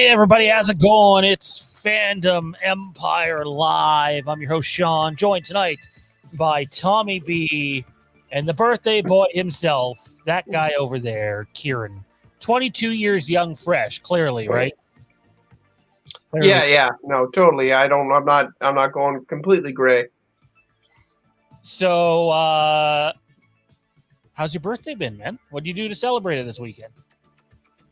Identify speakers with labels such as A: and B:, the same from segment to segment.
A: Hey everybody, how's it going? It's Fandom Empire Live. I'm your host Sean, joined tonight by Tommy B and the birthday boy himself, that guy over there, Kieran. 22 years young, fresh, clearly, right? Clearly.
B: Yeah, no, totally. I'm not going completely gray.
A: So, how's your birthday been, man? What do you do to celebrate it this weekend?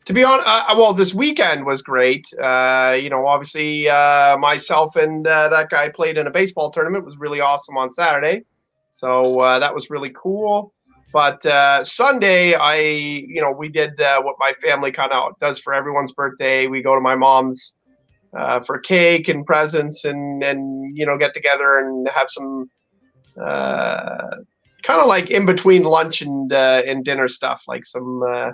B: To be honest, well, this weekend was great. Obviously, myself and that guy played in a baseball tournament. It was really awesome on Saturday. So that was really cool. But Sunday, we did what my family kind of does for everyone's birthday. We go to my mom's for cake and presents and get together and have some kind of like in between lunch and dinner stuff, like some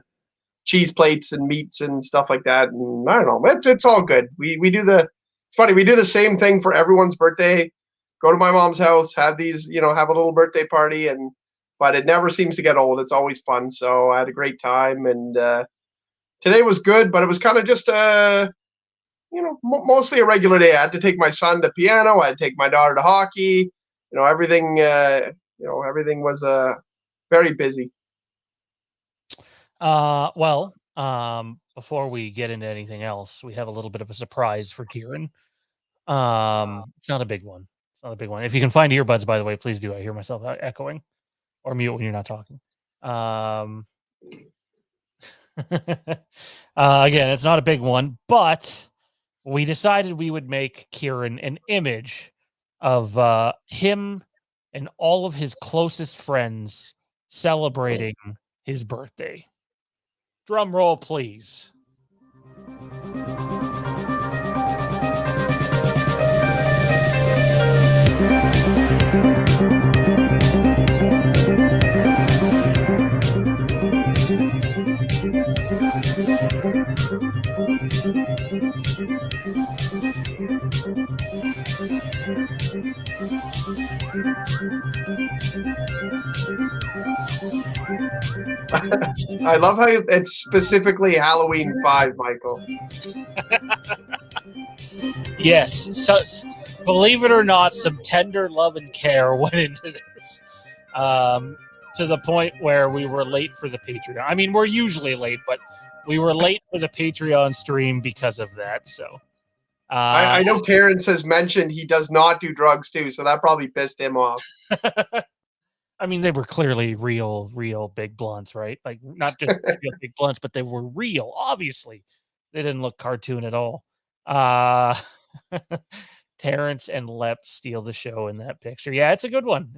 B: cheese plates and meats and stuff like that. And I don't know, it's all good. It's funny, we do the same thing for everyone's birthday. Go to my mom's house, have have a little birthday party, but it never seems to get old. It's always fun. So I had a great time, and today was good, but it was kind of just mostly a regular day. I had to take my son to piano. I had to take my daughter to hockey. Everything was very busy.
A: Before we get into anything else, we have a little bit of a surprise for Kieran. It's not a big one. If you can find earbuds, by the way, please do. I hear myself echoing, or mute when you're not talking. Again, it's not a big one, but we decided we would make Kieran an image of him and all of his closest friends celebrating his birthday. Drum roll, please.
B: I love how it's specifically Halloween 5, Michael.
A: Yes, so, believe it or not, some tender love and care went into this, to the point where we were late for the Patreon. I mean, we're usually late, but we were late for the Patreon stream because of that. So
B: I know Kierans has mentioned he does not do drugs too, so that probably pissed him off.
A: I mean, they were clearly real big blunts, right? Like, not just real big blunts, but they were real. Obviously, they didn't look cartoon at all. Terrence and Lep steal the show in that picture. Yeah, it's a good one.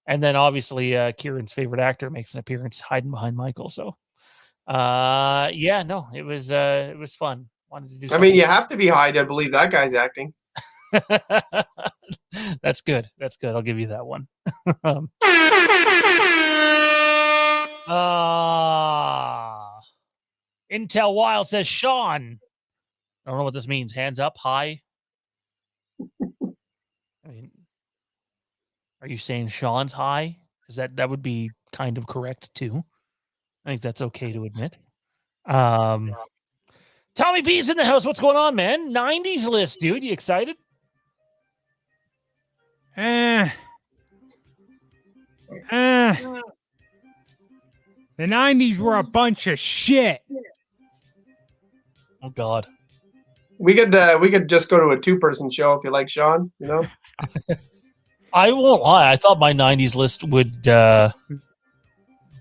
A: And then obviously, Kieran's favorite actor makes an appearance hiding behind Michael. So, it was fun. Wanted to do something.
B: I mean, you have to be high to believe that guy's acting.
A: That's good. I'll give you that one. Intel Wild says, Sean. I don't know what this means. Hands up, high. I mean, are you saying Sean's high? Because that would be kind of correct too. I think that's okay to admit. Tommy B's in the house. What's going on, man? 90's list, dude. You excited?
C: The 90's were a bunch of shit.
A: Oh God.
B: We could just go to a 2-person show if you like, Sean.
A: I won't lie. I thought my 90's list would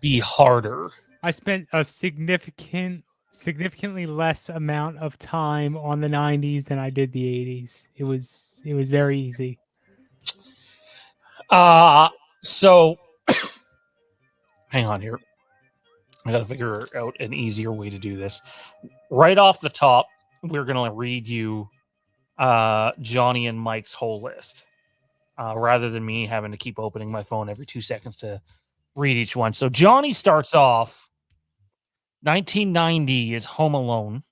A: be harder.
C: I spent a significantly less amount of time on the 90's than I did the 80's. It was very easy.
A: So hang on here. I got to figure out an easier way to do this. Right off the top, we're going to read you Johnny and Mike's whole list, rather than me having to keep opening my phone every 2 seconds to read each one. So Johnny starts off, 1990 is Home Alone.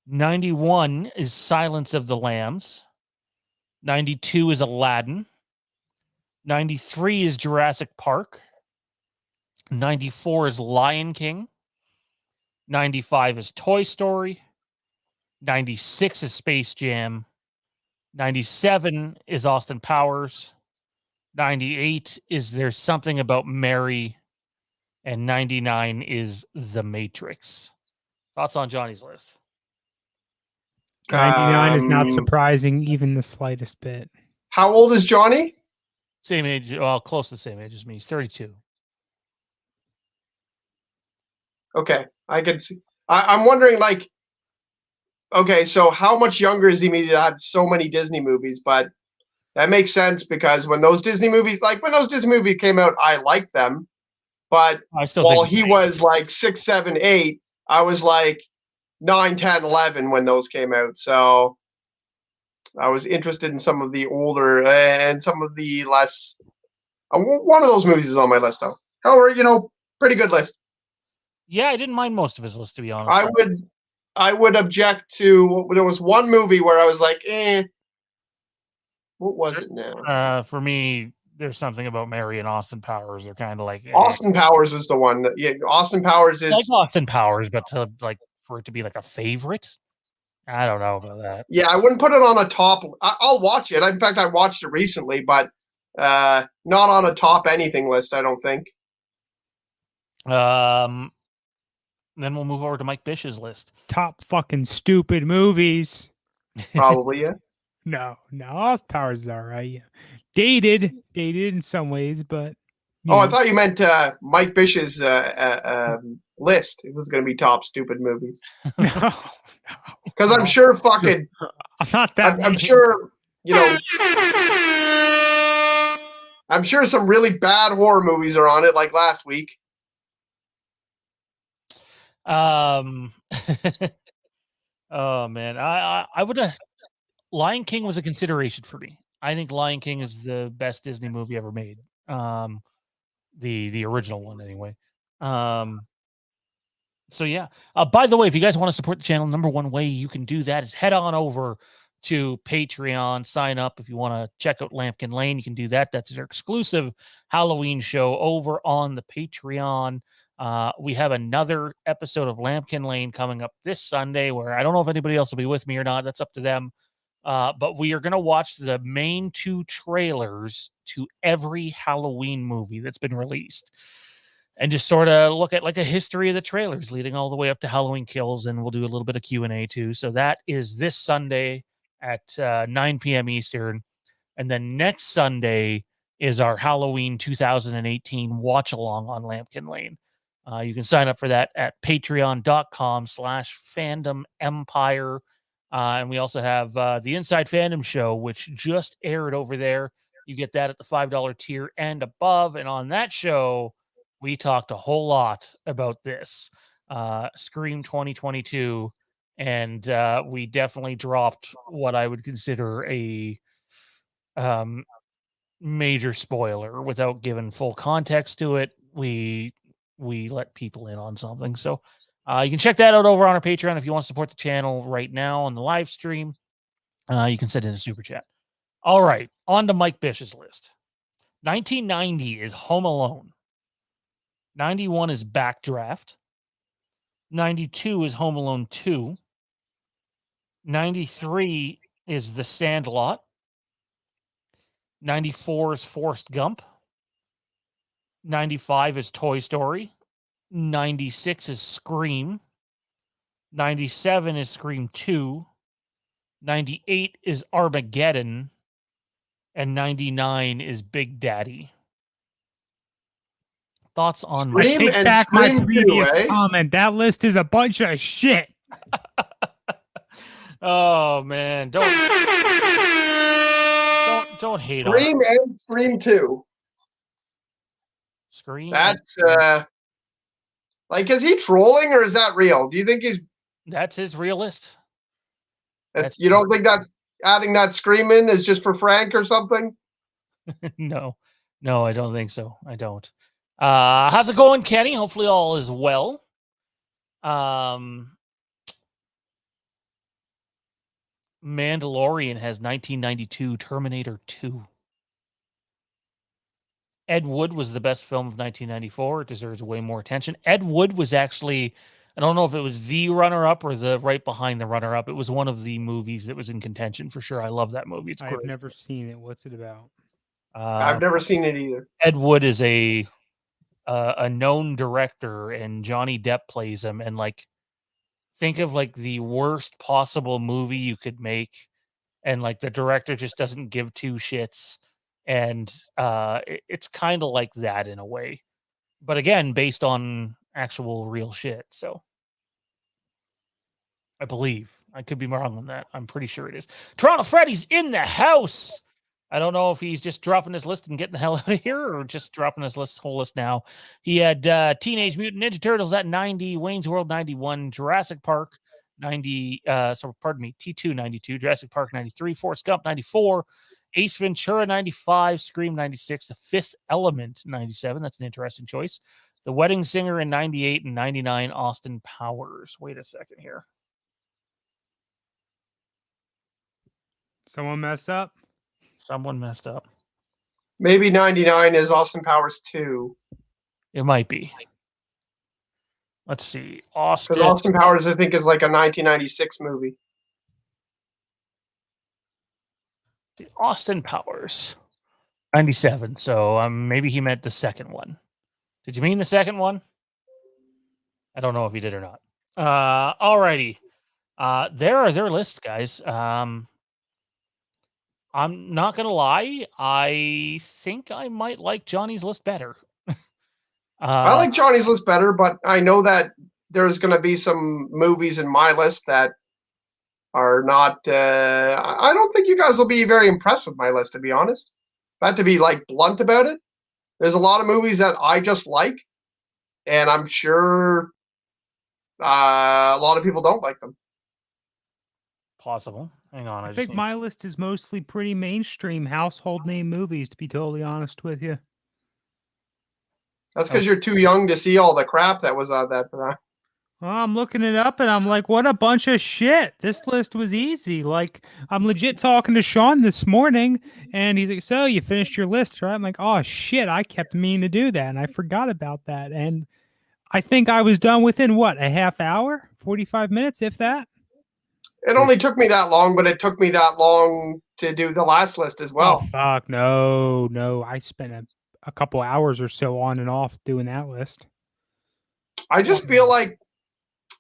A: 91 is Silence of the Lambs. 92 is Aladdin. 93 is Jurassic Park. 94 is Lion King. 95 is Toy Story. 96 is Space Jam. 97 is Austin Powers. 98 is There's Something About Mary. And 99 is The Matrix. Thoughts on Johnny's list?
C: 99 is not surprising, even the slightest bit.
B: How old is Johnny?
A: Same age, well, close to the same age as me. He's 32.
B: Okay, I can see. I'm wondering, like, okay, so how much younger is he? Maybe to have so many Disney movies, but that makes sense because when those Disney movies came out, I liked them. But
A: I still
B: while
A: think
B: he was like 6, 7, 8, I was like 9, 10, 11 when those came out. So I was interested in some of the older and some of the less. One of those movies is on my list, though. However, pretty good list.
A: Yeah, I didn't mind most of his list, to be honest.
B: I would object to. There was one movie where I was like, what was it now?
A: For me, There's Something About Mary and Austin Powers. They're kind of like
B: Austin Powers is the one. Yeah, Austin Powers is
A: like Austin Powers, but for it to be like a favorite, I don't know about that.
B: Yeah, I wouldn't put it on a top. I'll watch it. In fact, I watched it recently, but not on a top anything list. I don't think.
A: Then we'll move over to Mike Bish's list.
C: Top fucking stupid movies.
B: Probably, yeah.
C: No, Austin Powers is all right. Yeah. Dated in some ways, but
B: I thought you meant Mike Bish's list. It was going to be top stupid movies.
C: No.
B: Because I'm sure fucking.
C: I'm not that.
B: I'm sure I'm sure some really bad horror movies are on it, like last week.
A: Oh man, I would have. Lion King was a consideration for me. I think Lion King is the best Disney movie ever made. The original one anyway. So yeah. By the way, if you guys want to support the channel, number one way you can do that is head on over to Patreon, sign up. If you want to check out Lampkin Lane, you can do that. That's their exclusive Halloween show over on the Patreon. We have another episode of Lampkin Lane coming up this Sunday where I don't know if anybody else will be with me or not. That's up to them. But we are going to watch the main 2 trailers to every Halloween movie that's been released and just sort of look at like a history of the trailers leading all the way up to Halloween Kills. And we'll do a little bit of Q&A too. So that is this Sunday at 9 p.m. Eastern. And then next Sunday is our Halloween 2018 watch along on Lampkin Lane. You can sign up for that at patreon.com/Fandom Empire. And we also have the Inside Fandom Show, which just aired over there. You get that at the $5 tier and above. And on that show, we talked a whole lot about this Scream 2022. And we definitely dropped what I would consider a major spoiler without giving full context to it. We let people in on something. So you can check that out over on our Patreon if you want to support the channel right now on the live stream. You can send in a super chat. All right, on to Mike Bish's list. 1990 is Home Alone. 91 is Backdraft. 92 is Home Alone 2. 93 is The Sandlot. 94 is Forrest Gump. 95 is Toy Story. 96 is Scream. 97 is Scream 2. 98 is Armageddon. And 99 is Big Daddy. Thoughts on
B: Scream
C: Take
B: and
C: back
B: Scream
C: my previous
B: 2, eh?
C: comment. That list is a bunch of shit.
A: Oh man, don't hate on
B: Scream and Scream 2.
A: Scream.
B: That's like, is he trolling or is that real? Do you think
A: that's his real list?
B: You don't think that adding that Scream in is just for Frank or something?
A: No, I don't think so. I don't. How's it going, Kenny? Hopefully all is well. Mandalorian has 1992 Terminator 2. Ed Wood was the best film of 1994. It deserves way more attention. Ed Wood was actually I don't know if it was the runner-up or the right behind the runner-up. It was one of the movies that was in contention for sure. I love that movie. It's great.
C: I've never seen it. What's it about?
B: I've never seen it either.
A: Ed Wood is a known director, and Johnny Depp plays him. And like, think of like the worst possible movie you could make, and like the director just doesn't give two shits, and it's kind of like that in a way, but again, based on actual real shit. So I believe. I could be wrong on that. I'm pretty sure it is. Toronto Freddy's in the house. I don't know if he's just dropping his list and getting the hell out of here, or just dropping his whole list now. He had Teenage Mutant Ninja Turtles at 90, Wayne's World 91, Jurassic Park 90, T2 92, Jurassic Park 93, Forrest Gump 94, Ace Ventura 95, Scream 96, The Fifth Element 97. That's an interesting choice. The Wedding Singer in 98 and 99, Austin Powers. Wait a second here.
C: Someone messed up?
A: Someone messed up.
B: Maybe 99 is Austin Powers 2.
A: It might be. Let's see.
B: Because Austin Powers, I think, is like a 1996 movie.
A: Austin Powers. 97. So maybe he meant the second one. Did you mean the second one? I don't know if he did or not. Alrighty. There are their lists, guys. I'm not going to lie. I think I might like Johnny's list better.
B: I like Johnny's list better, but I know that there's going to be some movies in my list that are not... I don't think you guys will be very impressed with my list, to be honest. If I had to be like blunt about it, there's a lot of movies that I just like, and I'm sure a lot of people don't like them.
A: Possible. Hang on.
C: I think my list is mostly pretty mainstream household name movies, to be totally honest with you.
B: That's because you're too young to see all the crap that was on that.
C: Well, I'm looking it up and I'm like, what a bunch of shit. This list was easy. Like, I'm legit talking to Sean this morning and he's like, so you finished your list, right? I'm like, oh shit, I kept meaning to do that and I forgot about that. And I think I was done within what, a half hour, 45 minutes, if that?
B: It only took me that long, but it took me that long to do the last list as well.
C: Oh, fuck, no. I spent a couple hours or so on and off doing that list.
B: I just feel like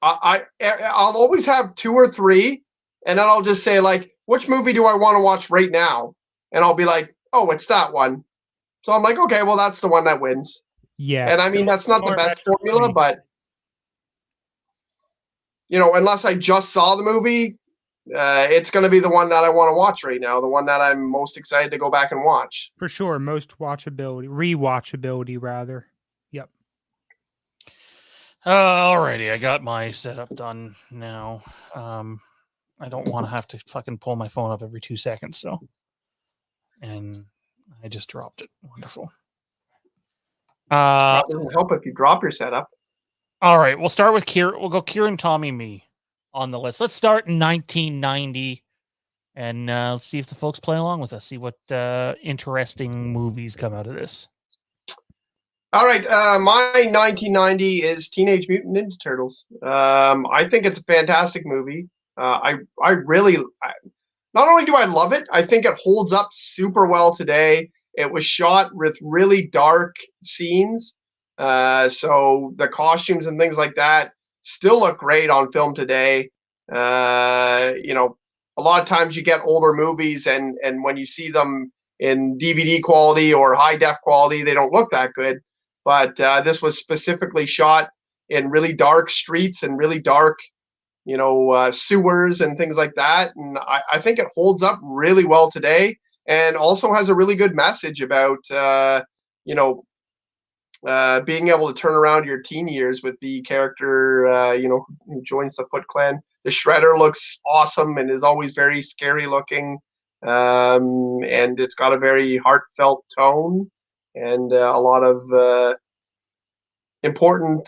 B: I'll always have 2 or 3, and then I'll just say, like, which movie do I want to watch right now? And I'll be like, oh, it's that one. So I'm like, okay, well, that's the one that wins.
C: Yeah.
B: And I mean, that's not the best formula, but, you know, unless I just saw the movie, it's going to be the one that I want to watch right now, the one that I'm most excited to go back and watch.
C: For sure, most rewatchability, rather. Yep.
A: Alrighty, I got my setup done now. I don't want to have to fucking pull my phone up every 2 seconds, so. And I just dropped it. Wonderful.
B: That doesn't help if you drop your setup.
A: All right, we'll start with Kieran. We'll go Kieran, Tommy, me on the list. Let's start in 1990 and let's see if the folks play along with us. See what interesting movies come out of this.
B: All right, my 1990 is Teenage Mutant Ninja Turtles. I think it's a fantastic movie. I really, not only do I love it, I think it holds up super well today. It was shot with really dark scenes, so the costumes and things like that still look great on film today. You know, a lot of times you get older movies, and when you see them in DVD quality or high def quality, they don't look that good. But this was specifically shot in really dark streets and really dark, you know, sewers and things like that. And I think it holds up really well today, and also has a really good message about, you know, being able to turn around your teen years with the character, you know, who joins the Foot Clan. The Shredder looks awesome and is always very scary looking. And it's got a very heartfelt tone and a lot of important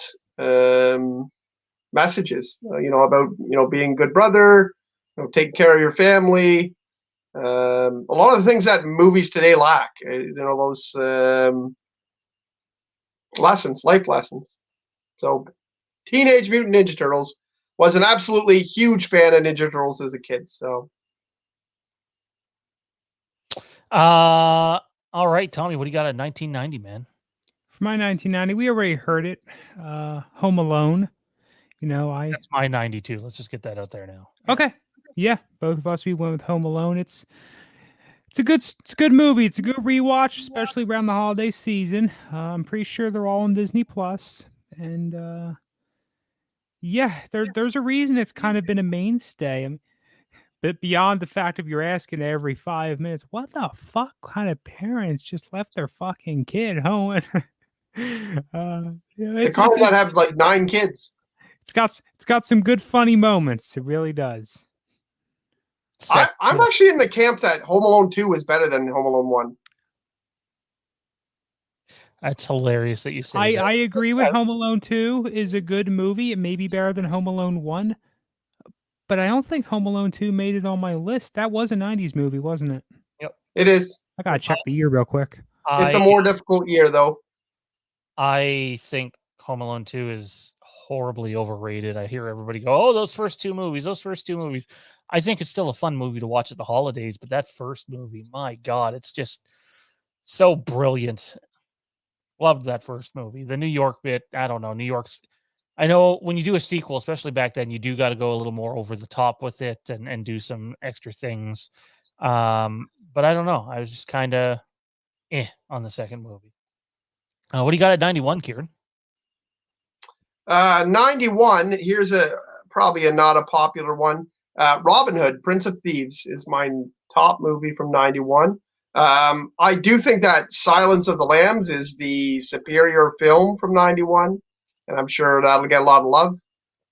B: messages, you know, about, you know, being a good brother, you know, taking care of your family. A lot of the things that movies today lack, you know, those lessons, life lessons. So Teenage Mutant Ninja Turtles. Was an absolutely huge fan of Ninja Turtles as a kid. So,
A: All right, Tommy, what do you got at 1990, man?
C: For my 1990, we already heard it. Home Alone.
A: That's my 92. Let's just get that out there now.
C: Okay. Yeah, both of us we went with Home Alone. It's a good movie. It's a good rewatch, especially around the holiday season. I'm pretty sure they're all on Disney Plus, and yeah, there's a reason it's kind of been a mainstay. But beyond the fact of you're asking every 5 minutes, what the fuck kind of parents just left their fucking kid home?
B: the couple that have like 9 kids.
C: It's got some good funny moments. It really does.
B: I'm actually in the camp that Home Alone 2 is better than Home Alone 1.
A: That's hilarious that you say that.
C: I agree with Home Alone 2 is a good movie. It may be better than Home Alone 1. But I don't think Home Alone 2 made it on my list. That was a 90s movie, wasn't it?
A: Yep.
B: It is.
C: I gotta check the year real quick.
B: It's a more difficult year, though.
A: I think Home Alone 2 is horribly overrated. I hear everybody go, oh, those first two movies. I think it's still a fun movie to watch at the holidays, but that first movie, my God, it's just so brilliant. Loved that first movie. The New York bit, I don't know. New York's, I know when you do a sequel, especially back then, you do got to go a little more over the top with it and do some extra things. But I don't know. I was just kind of on the second movie. What do you got at 91, Kieran?
B: 91, here's probably not a popular one. Robin Hood, Prince of Thieves is my top movie from 91. I do think that Silence of the Lambs is the superior film from 91, and I'm sure that'll get a lot of love.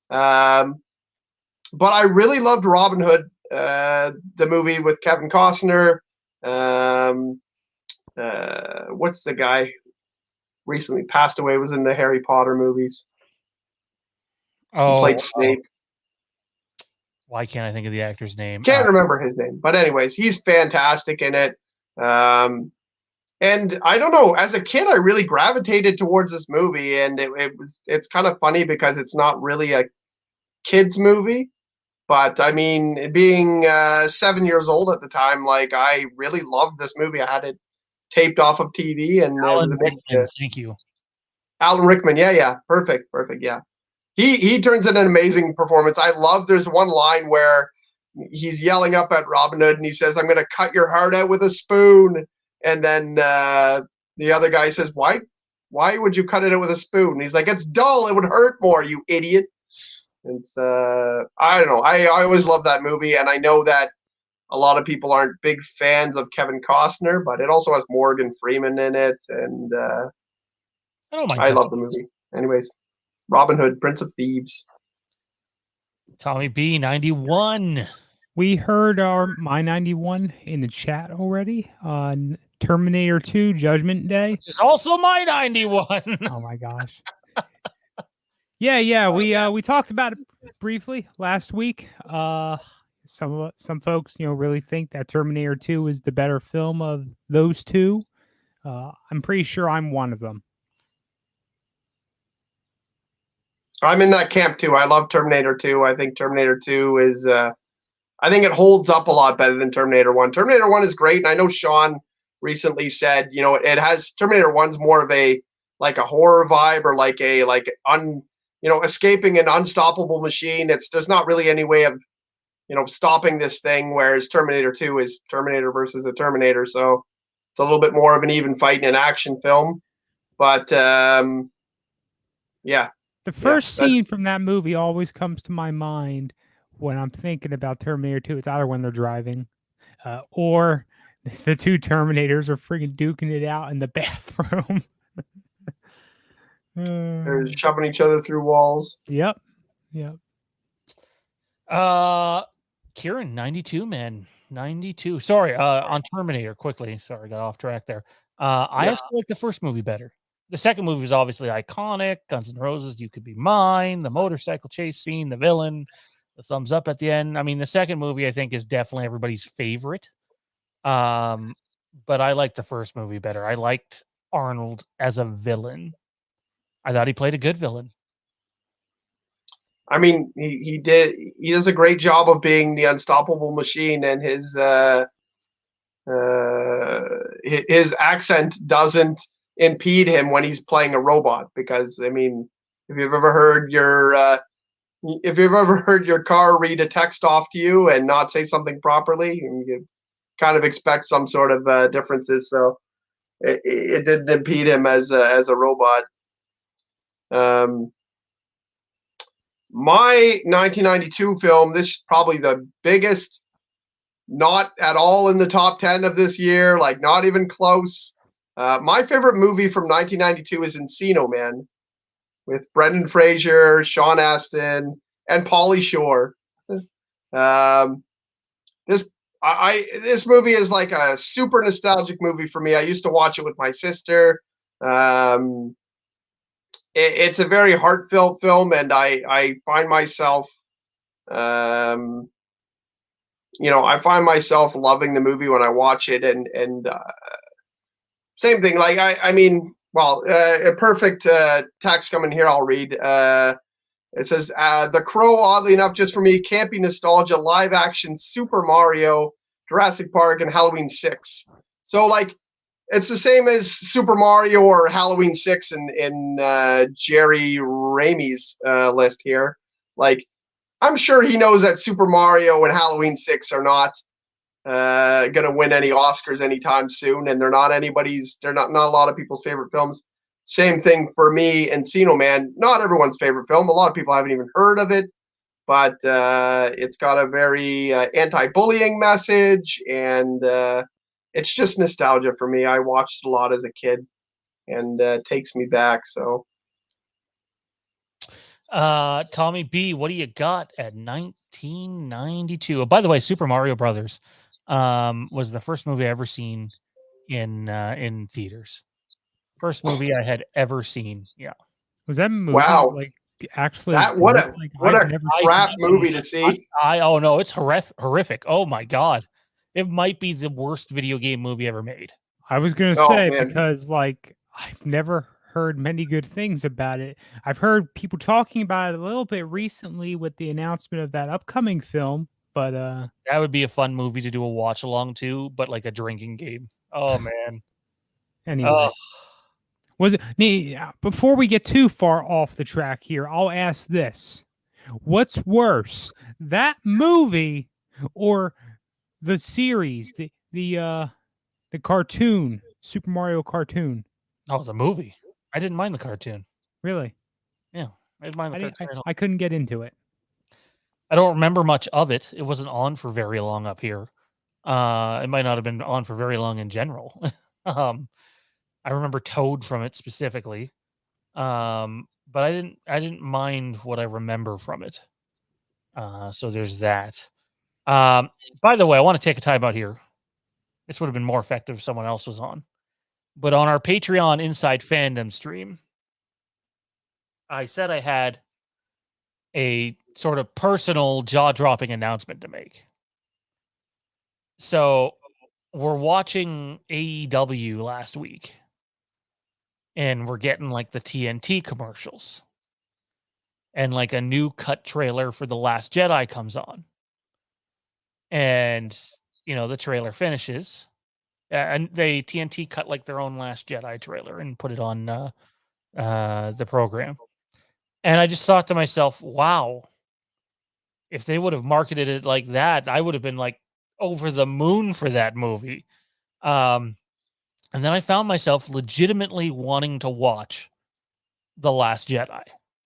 B: But I really loved Robin Hood, the movie with Kevin Costner. What's the guy recently passed away, was in the Harry Potter movies? He played Snape.
A: Why can't I think of the actor's name?
B: Can't remember his name. But anyways, he's fantastic in it. And I don't know, as a kid, I really gravitated towards this movie, and it's kind of funny because it's not really a kid's movie. But I mean, being 7 years old at the time, like, I really loved this movie. I had it taped off of TV, and
A: Alan Rickman, thank you.
B: Alan Rickman, yeah, perfect, yeah. He turns in an amazing performance. I love. There's one line where he's yelling up at Robin Hood, and he says, "I'm going to cut your heart out with a spoon." And then the other guy says, "Why would you cut it out with a spoon?" And he's like, "It's dull. It would hurt more, you idiot." It's I don't know. I always love that movie, and I know that a lot of people aren't big fans of Kevin Costner, but it also has Morgan Freeman in it, and
A: I don't mind.
B: I love the movie. Anyways, Robin Hood, Prince of Thieves.
A: Tommy B, 91.
C: We heard my 91 in the chat already on Terminator 2 Judgment Day.
A: Which is also my 91.
C: Oh my gosh. Yeah. We talked about it briefly last week. Some folks, really think that Terminator 2 is the better film of those two. I'm pretty sure I'm one of them.
B: I'm in that camp too. I love Terminator 2. I think Terminator 2 is I think it holds up a lot better than Terminator 1. Terminator 1 is great, and I know Sean recently said, it has Terminator 1's more of a horror vibe, or escaping an unstoppable machine. There's not really any way of stopping this thing, whereas Terminator 2 is Terminator versus a Terminator, so it's a little bit more of an even fight in an action film. But yeah.
C: The first scene from that movie always comes to my mind when I'm thinking about Terminator 2. It's either when they're driving or the two Terminators are freaking duking it out in the bathroom.
B: They're shoving each other through walls.
C: Yep.
A: Kieran, 92, man. 92. Sorry, on Terminator, quickly. Sorry, got off track there. I actually like the first movie better. The second movie is obviously iconic. Guns N' Roses, You Could Be Mine, the motorcycle chase scene, the villain, the thumbs up at the end. I mean, the second movie, I think, is definitely everybody's favorite. But I like the first movie better. I liked Arnold as a villain. I thought he played a good villain.
B: I mean, he does a great job of being the unstoppable machine, and his accent doesn't impede him when he's playing a robot. Because I mean, if you've ever heard your car read a text off to you and not say something properly, and you kind of expect some sort of differences. So it didn't impede him as a robot. My 1992 film, this is probably the biggest, not at all in the top 10 of this year, like not even close. My favorite movie from 1992 is Encino Man, with Brendan Fraser, Sean Astin, and Pauly Shore. This movie is like a super nostalgic movie for me. I used to watch it with my sister. It's a very heartfelt film, and I find myself, I find myself loving the movie when I watch it. And same thing. Like I mean, well, a perfect text coming here. I'll read. It says, The Crow, oddly enough, just for me, campy nostalgia, live action Super Mario, Jurassic Park, and Halloween 6. So, like, it's the same as Super Mario or Halloween 6 in Jerry Ramey's list here. Like, I'm sure he knows that Super Mario and Halloween 6 are not going to win any Oscars anytime soon, and they're not a lot of people's favorite films. Same thing for me, Encino Man. Not everyone's favorite film. A lot of people haven't even heard of it, but it's got a very anti-bullying message, and it's just nostalgia for me. I watched it a lot as a kid, and takes me back. So,
A: Tommy B, what do you got at 1992? Oh, by the way, Super Mario Brothers was the first movie I ever seen in theaters. First movie I had ever seen. Yeah.
C: Was that movie
B: wow,
C: like actually
B: what
C: good?
B: a
C: Like,
B: what
C: I've
B: a
C: never
B: crap
C: seen
B: movie to see.
A: Oh no, it's horrific. Oh my god, it might be the worst video game movie ever made.
C: I was gonna
B: Oh,
C: say
B: man.
C: because like I've never heard many good things about it. I've heard people talking about it a little bit recently with the announcement of that upcoming film, but
A: That would be a fun movie to do a watch along to, but like a drinking game. Oh man.
C: anyway. Was it before we get too far off the track here, I'll ask this. What's worse, that movie or the series, the cartoon, Super Mario cartoon?
A: Oh, the movie. I didn't mind the cartoon.
C: Really?
A: Yeah, I didn't mind the cartoon at all.
C: I couldn't get into it.
A: I don't remember much of it. It wasn't on for very long up here. It might not have been on for very long in general. I remember Toad from it specifically. But I didn't mind what I remember from it. So there's that. By the way, I want to take a time out here. This would have been more effective if someone else was on. But on our Patreon Inside Fandom stream, I said I had a sort of personal jaw-dropping announcement to make. So we're watching AEW last week, and we're getting like the TNT commercials, and like a new cut trailer for The Last Jedi comes on. And, the trailer finishes, and TNT cut like their own Last Jedi trailer and put it on the program. And I just thought to myself, wow, if they would have marketed it like that, I would have been like over the moon for that movie. And then I found myself legitimately wanting to watch The Last Jedi.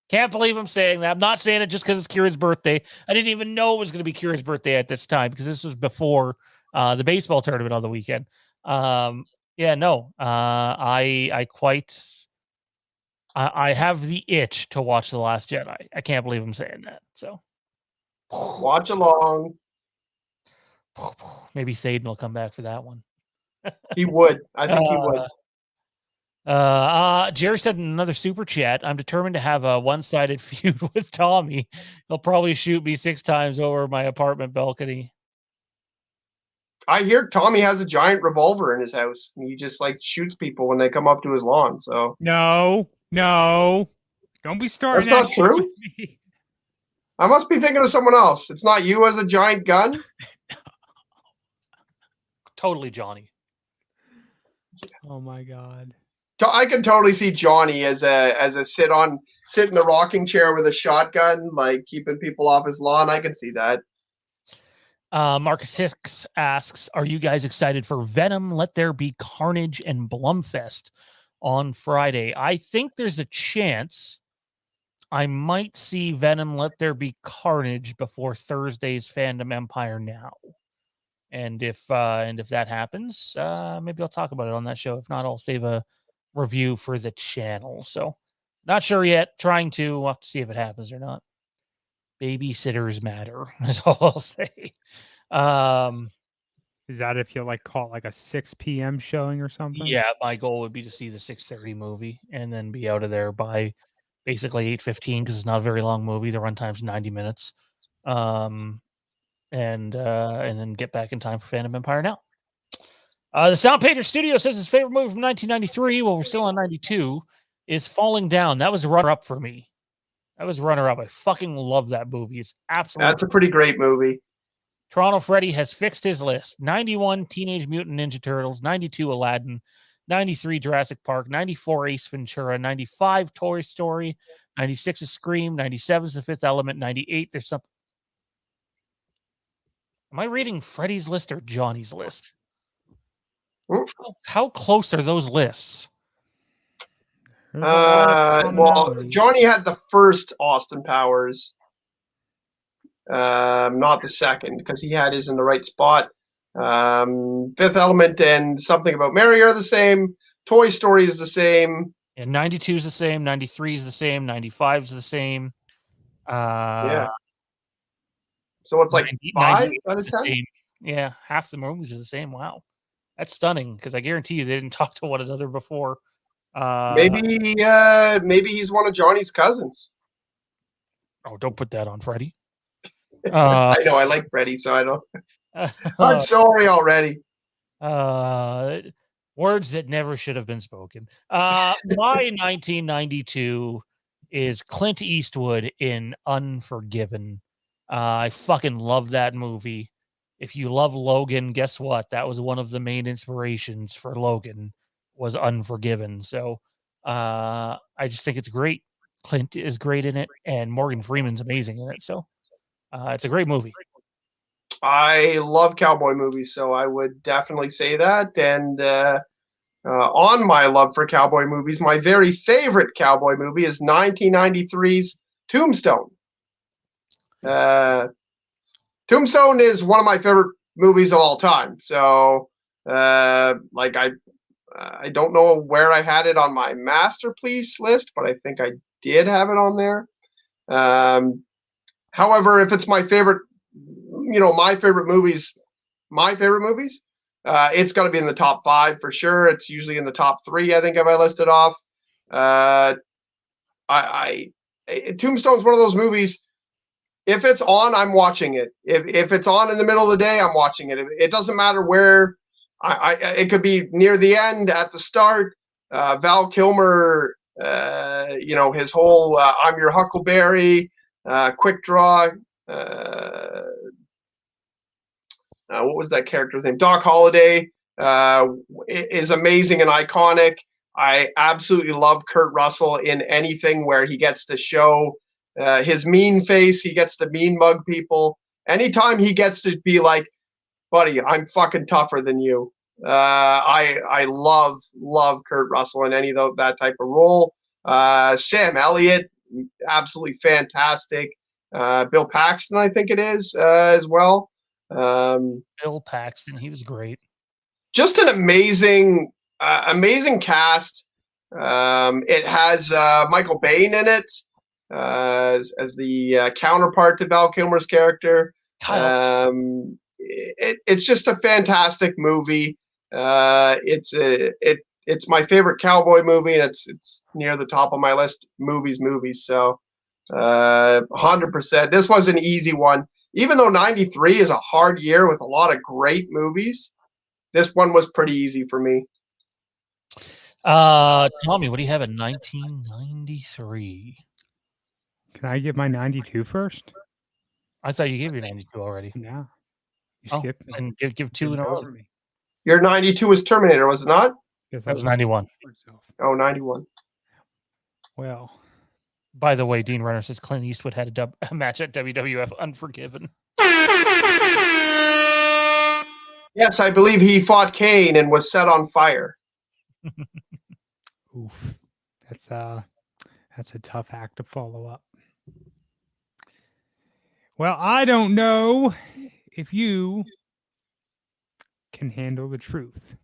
A: Can't believe I'm saying that. I'm not saying it just because it's Kieran's birthday. I didn't even know it was going to be Kieran's birthday at this time because this was before the baseball tournament on the weekend. I have the itch to watch The Last Jedi. I can't believe I'm saying that. So
B: Watch along.
A: Maybe Thaden will come back for that one.
B: He would. I think he would.
A: Jerry said in another super chat, I'm determined to have a one-sided feud with Tommy. He'll probably shoot me 6 times over my apartment balcony.
B: I hear Tommy has a giant revolver in his house. And he just like shoots people when they come up to his lawn. So
C: No, don't be starting.
B: That's not true?
C: With me.
B: I must be thinking of someone else. It's not you as a giant gun?
A: Totally Johnny.
C: Oh my god.
B: I can totally see Johnny as a sit in the rocking chair with a shotgun, like keeping people off his lawn. I can see that.
A: Marcus Hicks asks, are you guys excited for Venom, Let There Be Carnage, and Blumfest on Friday? I think there's a chance I might see Venom, Let There Be Carnage before Thursday's Fandom Empire now. And if that happens, maybe I'll talk about it on that show. If not, I'll save a review for the channel. So not sure yet. We'll have to see if it happens or not. Babysitters matter. That's all I'll say.
C: Is that if you like call it like a 6 p.m. showing or something?
A: Yeah, my goal would be to see the 6:30 movie and then be out of there by basically 8:15 because it's not a very long movie. The runtime's 90 minutes. And then get back in time for Fandom Empire now. The Sound Painter Studio says his favorite movie from 1993, well, we're still on 92, is Falling Down. That was a runner-up for me. That was runner-up. I fucking love that movie. It's absolutely...
B: That's a pretty great movie.
A: Toronto Freddy has fixed his list. 91, Teenage Mutant Ninja Turtles. 92, Aladdin. 93, Jurassic Park. 94, Ace Ventura. 95, Toy Story. 96 is Scream. 97 is The Fifth Element. 98, there's something... Am I reading Freddy's list or Johnny's list? How close are those lists?
B: Well, Johnny had the first Austin Powers, not the second, because he had his in the right spot. Fifth Element and Something About Mary are the same. Toy Story is the same.
A: And 92 is the same. 93 is the same. 95 is the same.
B: Yeah. So it's like 5 out of 10?
A: Yeah, half the movies are the same. Wow. That's stunning, because I guarantee you they didn't talk to one another before.
B: Maybe he's one of Johnny's cousins.
A: Oh, don't put that on Freddy.
B: I know, I like Freddy, so I don't. I'm sorry already.
A: Words that never should have been spoken. My 1992 is Clint Eastwood in Unforgiven. I fucking love that movie. If you love Logan, guess what? That was one of the main inspirations for Logan, was Unforgiven. So I just think it's great. Clint is great in it, and Morgan Freeman's amazing in it. So it's a great movie.
B: I love cowboy movies, so I would definitely say that. And on my love for cowboy movies, my very favorite cowboy movie is 1993's Tombstone. Tombstone is one of my favorite movies of all time. So, I don't know where I had it on my masterpiece list, but I think I did have it on there. However, if it's my favorite movies, it's got to be in the top 5 for sure. It's usually in the top 3, I think, if I list it off. Tombstone's one of those movies. If it's on, I'm watching it. If it's on in the middle of the day, I'm watching it. It doesn't matter where. It could be near the end, at the start. Val Kilmer, his whole "I'm Your Huckleberry," quick draw. What was that character's name? Doc Holliday is amazing and iconic. I absolutely love Kurt Russell in anything where he gets to show his mean face. He gets to mean mug people. Anytime he gets to be like, buddy, I'm fucking tougher than you. I love Kurt Russell in any of that type of role. Sam Elliott, absolutely fantastic. Bill Paxton, I think it is, as well.
A: Bill Paxton, he was great.
B: Just an amazing cast. It has Michael Biehn in it as the counterpart to Val Kilmer's character. It's just a fantastic movie. It's my favorite cowboy movie, and it's near the top of my list. Movies. So 100%. This was an easy one. Even though 93 is a hard year with a lot of great movies, this one was pretty easy for me.
A: Tommy, what do you have in 1993?
C: Can I give my 92 first?
A: I thought you gave your 92 already.
C: No, you
A: Oh,
C: skipped me.
A: and give two in
C: Skipped
A: a row.
C: over me.
B: Your 92 was Terminator, was it not?
C: Guess
A: That
C: I
A: was 91.
C: myself.
B: Oh, 91.
C: Well,
A: By the way, Dean Renner says Clint Eastwood had a match at WWF Unforgiven.
B: Yes, I believe he fought Kane and was set on fire.
C: oof, that's a tough act to follow up. Well, I don't know if you can handle the truth.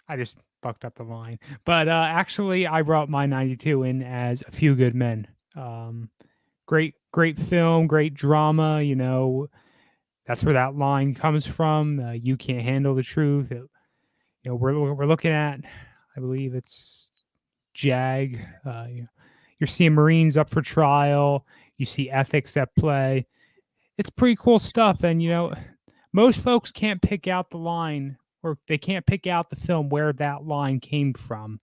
C: I just fucked up the line, but actually, I brought my 92 in as A Few Good Men. Great film, great drama. You know, that's where that line comes from. You can't handle the truth. We're looking at, I believe it's JAG. You're seeing Marines up for trial. You see ethics at play. It's pretty cool stuff, and most folks can't pick out the line, or they can't pick out the film where that line came from.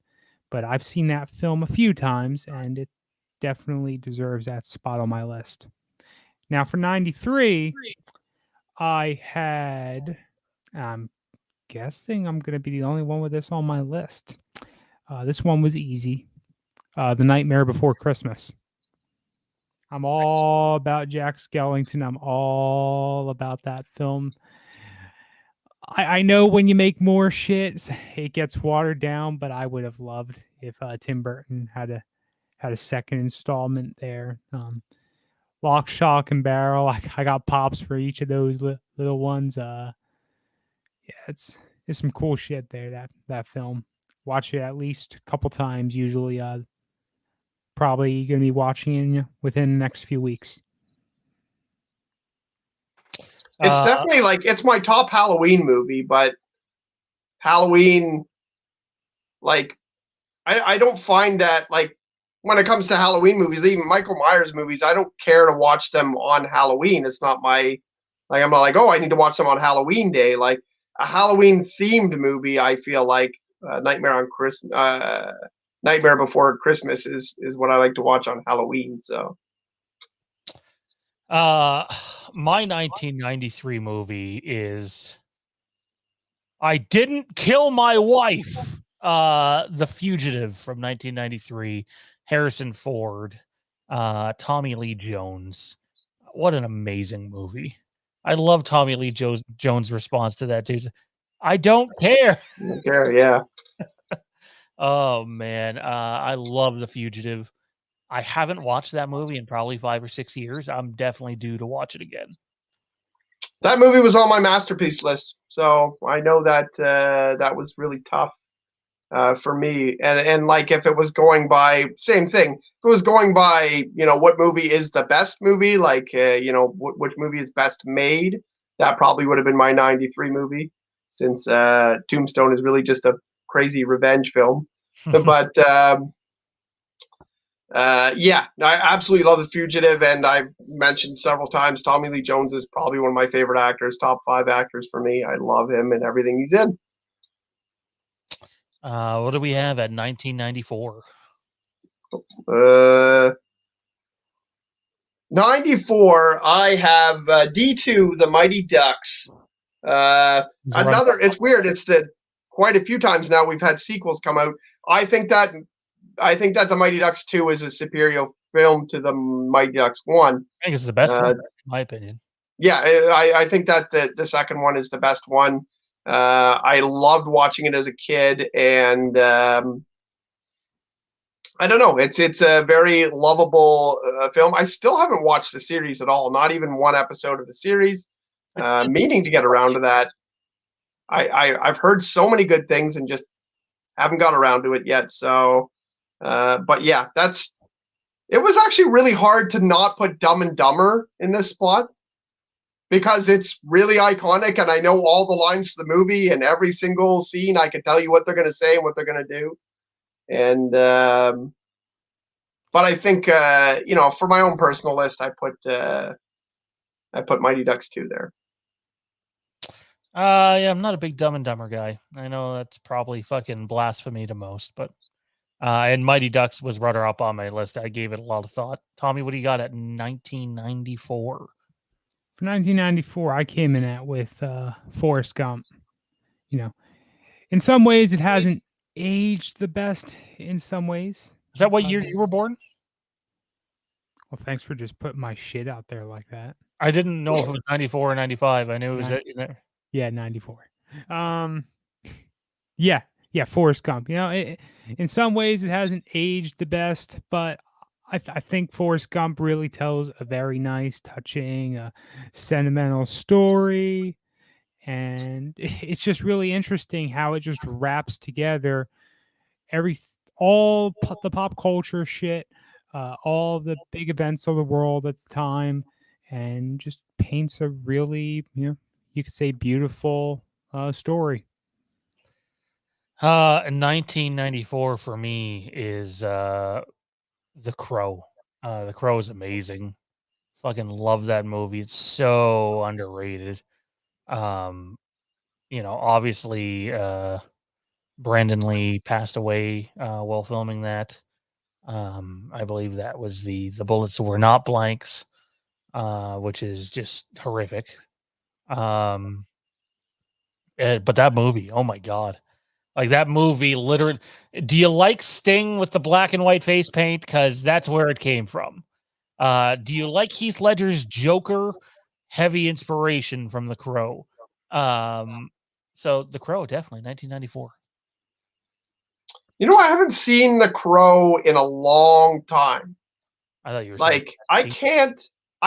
C: But I've seen that film a few times, and it definitely deserves that spot on my list. Now for 93, I had, I'm guessing I'm going to be the only one with this on my list. This one was easy. The Nightmare Before Christmas. I'm all about Jack Skellington. I'm all about that film. I know when you make more shit, it gets watered down, but I would have loved if Tim Burton had a second installment there. Lock, Shock, and Barrel. I got pops for each of those little ones. Yeah, it's some cool shit there. That film. Watch it at least a couple times. Usually, probably going to be watching it within the next few weeks.
B: It's definitely it's my top Halloween movie, but Halloween, I don't find that when it comes to Halloween movies, even Michael Myers movies, I don't care to watch them on Halloween. It's not my, I'm not oh, I need to watch them on Halloween day. Like a Halloween themed movie, I feel like Nightmare Before Christmas is what I like to watch on Halloween. So.
A: My 1993 movie is I Didn't Kill My Wife. The Fugitive from 1993. Harrison Ford, Tommy Lee Jones. What an amazing movie. I love Tommy Lee Jones' response to that, dude. I don't care.
B: I don't care, yeah.
A: Oh, man. I love The Fugitive. I haven't watched that movie in probably 5 or 6 years. I'm definitely due to watch it again.
B: That movie was on my masterpiece list, so I know that that was really tough for me. And if it was going by, same thing. If it was going by, what movie is the best movie, which movie is best made, that probably would have been my 93 movie, since Tombstone is really just a crazy revenge film. But yeah, I absolutely love The Fugitive, and I've mentioned several times Tommy Lee Jones is probably one of my favorite actors, top 5 actors for me. I love him and everything he's in.
A: What do we have at 1994?
B: 94, I have D2, The Mighty Ducks. It's weird. It's quite a few times now we've had sequels come out. I think that The Mighty Ducks 2 is a superior film to The Mighty Ducks 1.
A: I think it's the best one, in my opinion.
B: Yeah, I think that the second one is the best one. I loved watching it as a kid, and I don't know. It's a very lovable film. I still haven't watched the series at all, not even one episode of the series. Meaning to get around to that. I've heard so many good things and just haven't got around to it yet. So, but yeah, it was actually really hard to not put Dumb and Dumber in this spot, because it's really iconic, and I know all the lines to the movie, and every single scene I can tell you what they're going to say and what they're going to do. And but I think for my own personal list, I put Mighty Ducks 2 there.
A: Yeah, I'm not a big Dumb and Dumber guy. I know that's probably fucking blasphemy to most, but and Mighty Ducks was runner up on my list. I gave it a lot of thought. Tommy, what do you got at 1994?
C: For 1994, I came in at with Forrest Gump. You know, in some ways, it hasn't aged the best. In some ways,
A: Is that what year you were born?
C: well, thanks for just putting my shit out there like that.
A: I didn't know if it was 94 or 95. I knew it was
C: Nine-
A: in there.
C: Yeah, 94. Yeah, Forrest Gump. You know, in some ways, it hasn't aged the best, but I think Forrest Gump really tells a very nice, touching, sentimental story. And it's just really interesting how it just wraps together the pop culture shit, all of the big events of the world at the time, and just paints a really, you could say beautiful story.
A: In 1994 for me is The Crow. The Crow is amazing. Fucking love that movie. It's so underrated. Obviously, Brandon Lee passed away while filming that. I believe that was the bullets were not blanks, which is just horrific. But that movie, oh my god. Like that movie literally, do you like Sting with the black and white face paint? Because that's where it came from. Do you like Heath Ledger's Joker? Heavy inspiration from The Crow. So The Crow, definitely 1994.
B: I haven't seen The Crow in a long time.
A: I thought you were
B: like I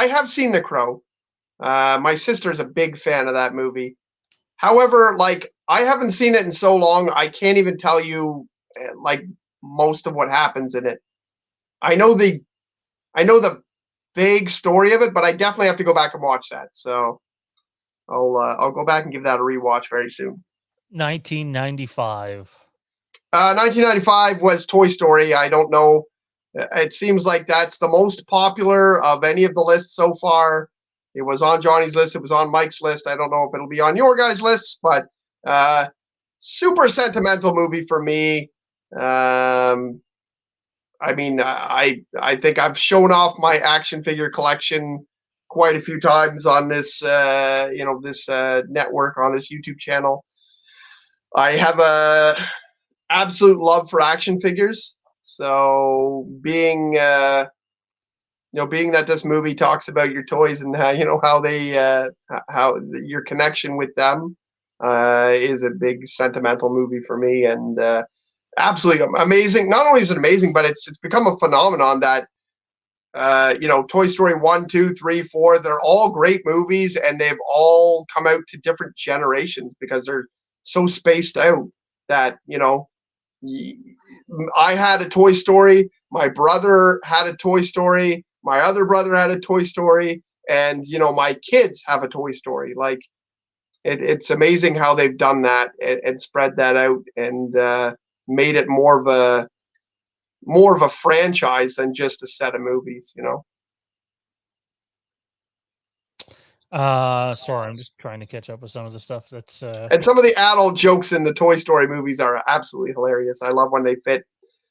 B: have seen The Crow. My sister's a big fan of that movie. However, I haven't seen it in so long, I can't even tell you most of what happens in it. I know the big story of it, but I definitely have to go back and watch that. So I'll go back and give that a rewatch very soon.
A: 1995.
B: 1995 was Toy Story. I don't know. It seems like that's the most popular of any of the lists so far. It was on Johnny's list. It was on Mike's list. I don't know if it'll be on your guys' lists, but super sentimental movie for me. I think I've shown off my action figure collection quite a few times on this, network, on this YouTube channel. I have a absolute love for action figures. So being that this movie talks about your toys and how your connection with them is a big sentimental movie for me, and absolutely amazing. Not only is it amazing, but it's become a phenomenon that Toy Story 1, 2, 3, 4, they're all great movies, and they've all come out to different generations because they're so spaced out that I had a Toy Story, my brother had a Toy Story, my other brother had a Toy Story, and my kids have a Toy Story. Like it's amazing how they've done that and spread that out and made it more of a franchise than just a set of movies.
A: Sorry, I'm just trying to catch up with some of the stuff that's
B: and some of the adult jokes in the Toy Story movies are absolutely hilarious. I love when they fit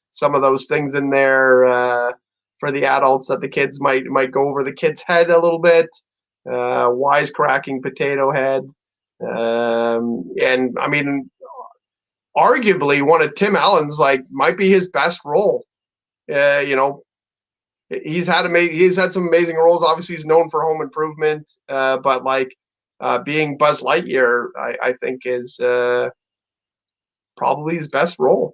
B: some of those things in there for the adults that the kids might go over the kid's head a little bit. Wisecracking Potato Head, and I mean, arguably one of Tim Allen's might be his best role. He's had some amazing roles. Obviously, he's known for Home Improvement, but being Buzz Lightyear, I think is probably his best role.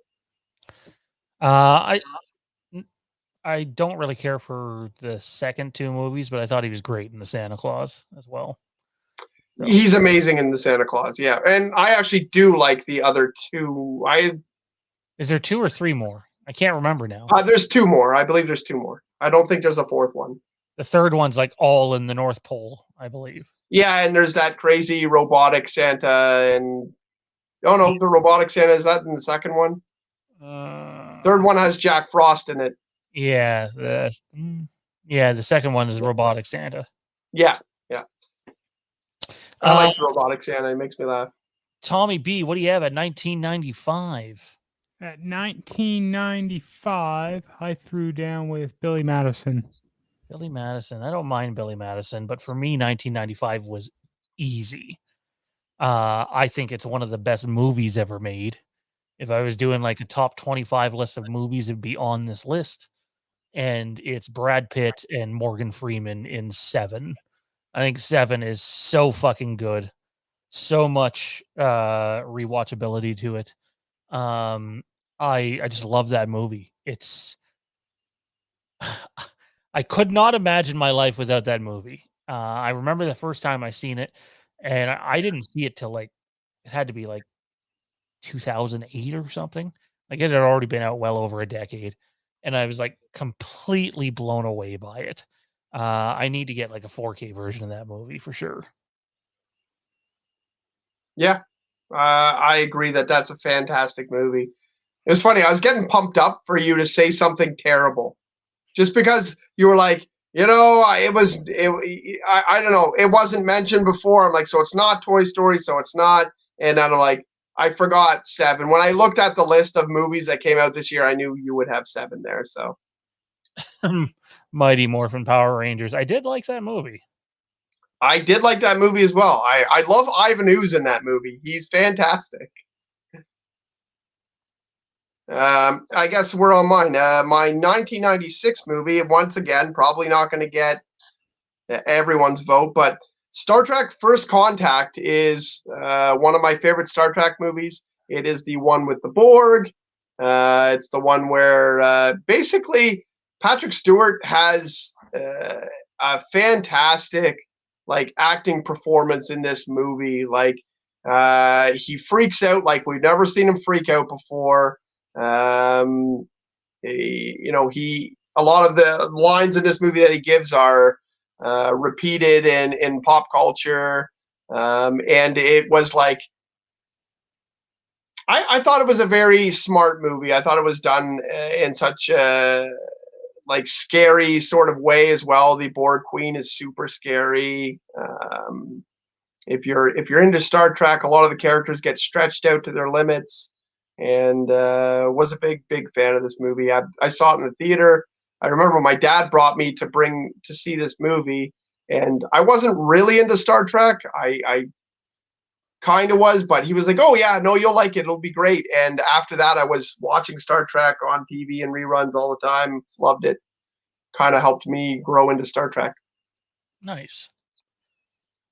A: I don't really care for the second two movies, but I thought he was great in the Santa Claus as well.
B: So. He's amazing in the Santa Claus, yeah. And I actually do like the other two.
A: Is there 2 or 3 more? I can't remember now.
B: There's 2 more. I believe there's 2 more. I don't think there's a 4th one.
A: The 3rd one's all in the North Pole, I believe.
B: Yeah, and there's that crazy robotic Santa, and the robotic Santa, is that in the 2nd one? 3rd one has Jack Frost in it.
A: Yeah, the 2nd one is robotic Santa.
B: Yeah. I like the robotic Santa. It makes me laugh.
A: Tommy B, what do you have at 1995?
C: At 1995, I threw down with Billy Madison.
A: Billy Madison. I don't mind Billy Madison, but for me, 1995 was easy. I think it's one of the best movies ever made. If I was doing like a top 25 list of movies, it'd be on this list. And it's Brad Pitt and Morgan Freeman in Seven. I think Seven is so fucking good. So much rewatchability to it. I just love that movie. It's I could not imagine my life without that movie. I remember the first time I seen it, and I didn't see it till like it had to be like 2008 or something. Like it had already been out well over a decade, and I was like completely blown away by it. I need to get like a 4K version of that movie for sure.
B: Yeah, I agree that that's a fantastic movie. It was funny. I was getting pumped up for you to say something terrible, just because you were like, I don't know, it wasn't mentioned before. I'm like, so it's not Toy Story, so it's not. And then I'm like, I forgot Seven. When I looked at the list of movies that came out this year, I knew you would have Seven there. So
A: Mighty Morphin Power Rangers. I did like that movie.
B: I did like that movie as well. I love Ivan Ooze in that movie. He's fantastic. I guess we're on mine. My 1996 movie, once again, probably not going to get everyone's vote, but Star Trek First Contact is one of my favorite Star Trek movies. It is the one with the Borg. It's the one where basically Patrick Stewart has a fantastic like acting performance in this movie. Like he freaks out like we've never seen him freak out before. A lot of the lines in this movie that he gives are repeated in pop culture, and it was like I thought it was a very smart movie. I thought it was done in such a like scary sort of way as well. The Borg Queen is super scary. If you're into Star Trek, a lot of the characters get stretched out to their limits. And was a big fan of this movie. I saw it in the theater. I remember my dad brought me to see this movie, and I wasn't really into Star Trek. I kind of was, but he was like, "Oh yeah, no, you'll like it. It'll be great." And after that, I was watching Star Trek on TV and reruns all the time. Loved it. Kind of helped me grow into Star Trek.
A: Nice.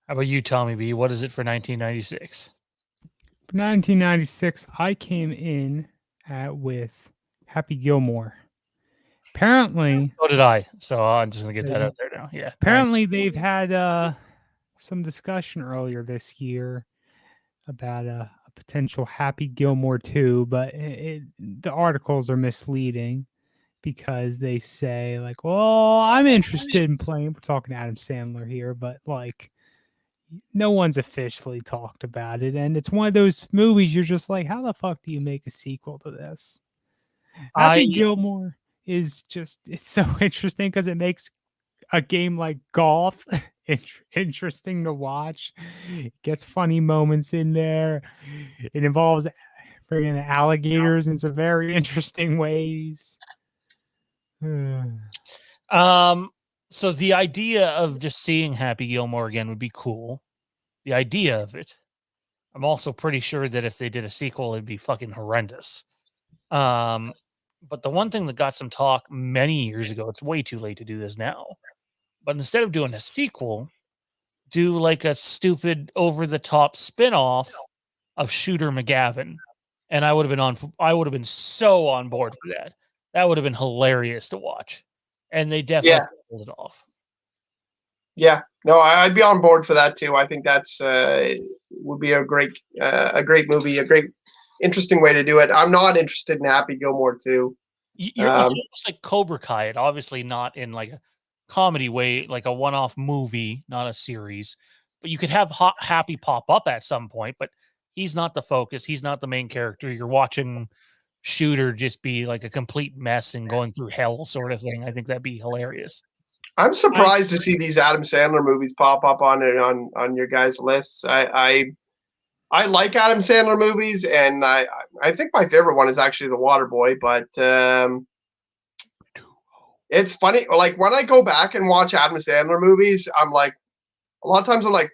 A: How about you, Tommy B? What is it for 1996?
C: 1996, I came in with Happy Gilmore. Apparently,
A: So did I. So I'm just gonna get that out there now. Yeah.
C: Apparently, they've had some discussion earlier this year about a potential Happy Gilmore 2, but the articles are misleading because they say like, "Well, I'm interested in playing." We're talking to Adam Sandler here, but like, no one's officially talked about it, and it's one of those movies you're just like, how the fuck do you make a sequel to this? Happy Gilmore is it's so interesting because it makes a game like golf interesting to watch. It gets funny moments in there. It involves friggin' alligators in some very interesting ways.
A: So the idea of just seeing Happy Gilmore again would be cool. The idea of it. I'm also pretty sure that if they did a sequel, it'd be fucking horrendous. But the one thing that got some talk many years ago, it's way too late to do this now. But instead of doing a sequel, do like a stupid over-the-top spin-off of Shooter McGavin. And I would have been so on board for that. That would have been hilarious to watch. And they definitely pulled it off.
B: Yeah, no, I'd be on board for that too. I think that's would be a great movie, a great, interesting way to do it. I'm not interested in Happy Gilmore 2.
A: You're almost like Cobra Kai, it obviously not in like a comedy way, like a one-off movie, not a series. But you could have Happy pop up at some point, but he's not the focus. He's not the main character. You're watching Shooter just be like a complete mess and going through hell sort of thing. I think that'd be hilarious.
B: I'm surprised to see these Adam Sandler movies pop up on your guys' lists. I like Adam Sandler movies, and I think my favorite one is actually The Waterboy. But it's funny. Like when I go back and watch Adam Sandler movies, I'm like, a lot of times I'm like,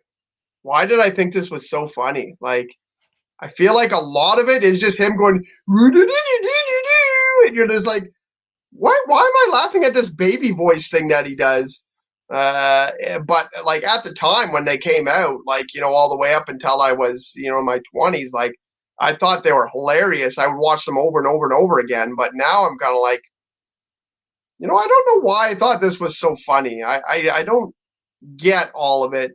B: why did I think this was so funny? Like, I feel like a lot of it is just him going, and you're just like, why am I laughing at this baby voice thing that he does? But like at the time when they came out, like, all the way up until I was, in my 20s, like I thought they were hilarious. I would watch them over and over and over again. But now I'm kind of like, I don't know why I thought this was so funny. I don't get all of it.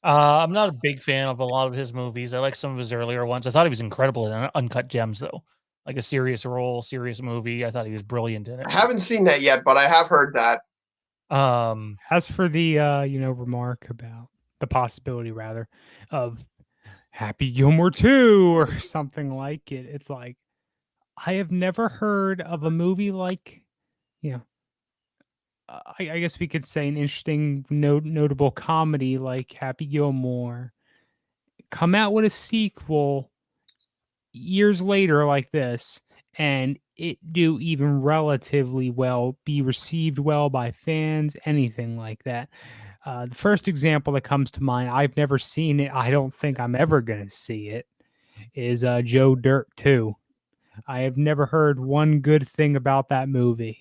A: I'm not a big fan of a lot of his movies. I like some of his earlier ones. I thought he was incredible in Uncut Gems, though. Like a serious role, serious movie. I thought he was brilliant in it.
B: I haven't seen that yet, but I have heard that.
C: As for the remark about the possibility, rather, of Happy Gilmore 2 or something like it, it's like I have never heard of a movie like, I guess we could say an interesting, notable comedy like Happy Gilmore come out with a sequel years later like this, and it do even relatively well, be received well by fans, anything like that. The first example that comes to mind, I've never seen it, I don't think I'm ever going to see it, is Joe Dirt 2. I have never heard one good thing about that movie.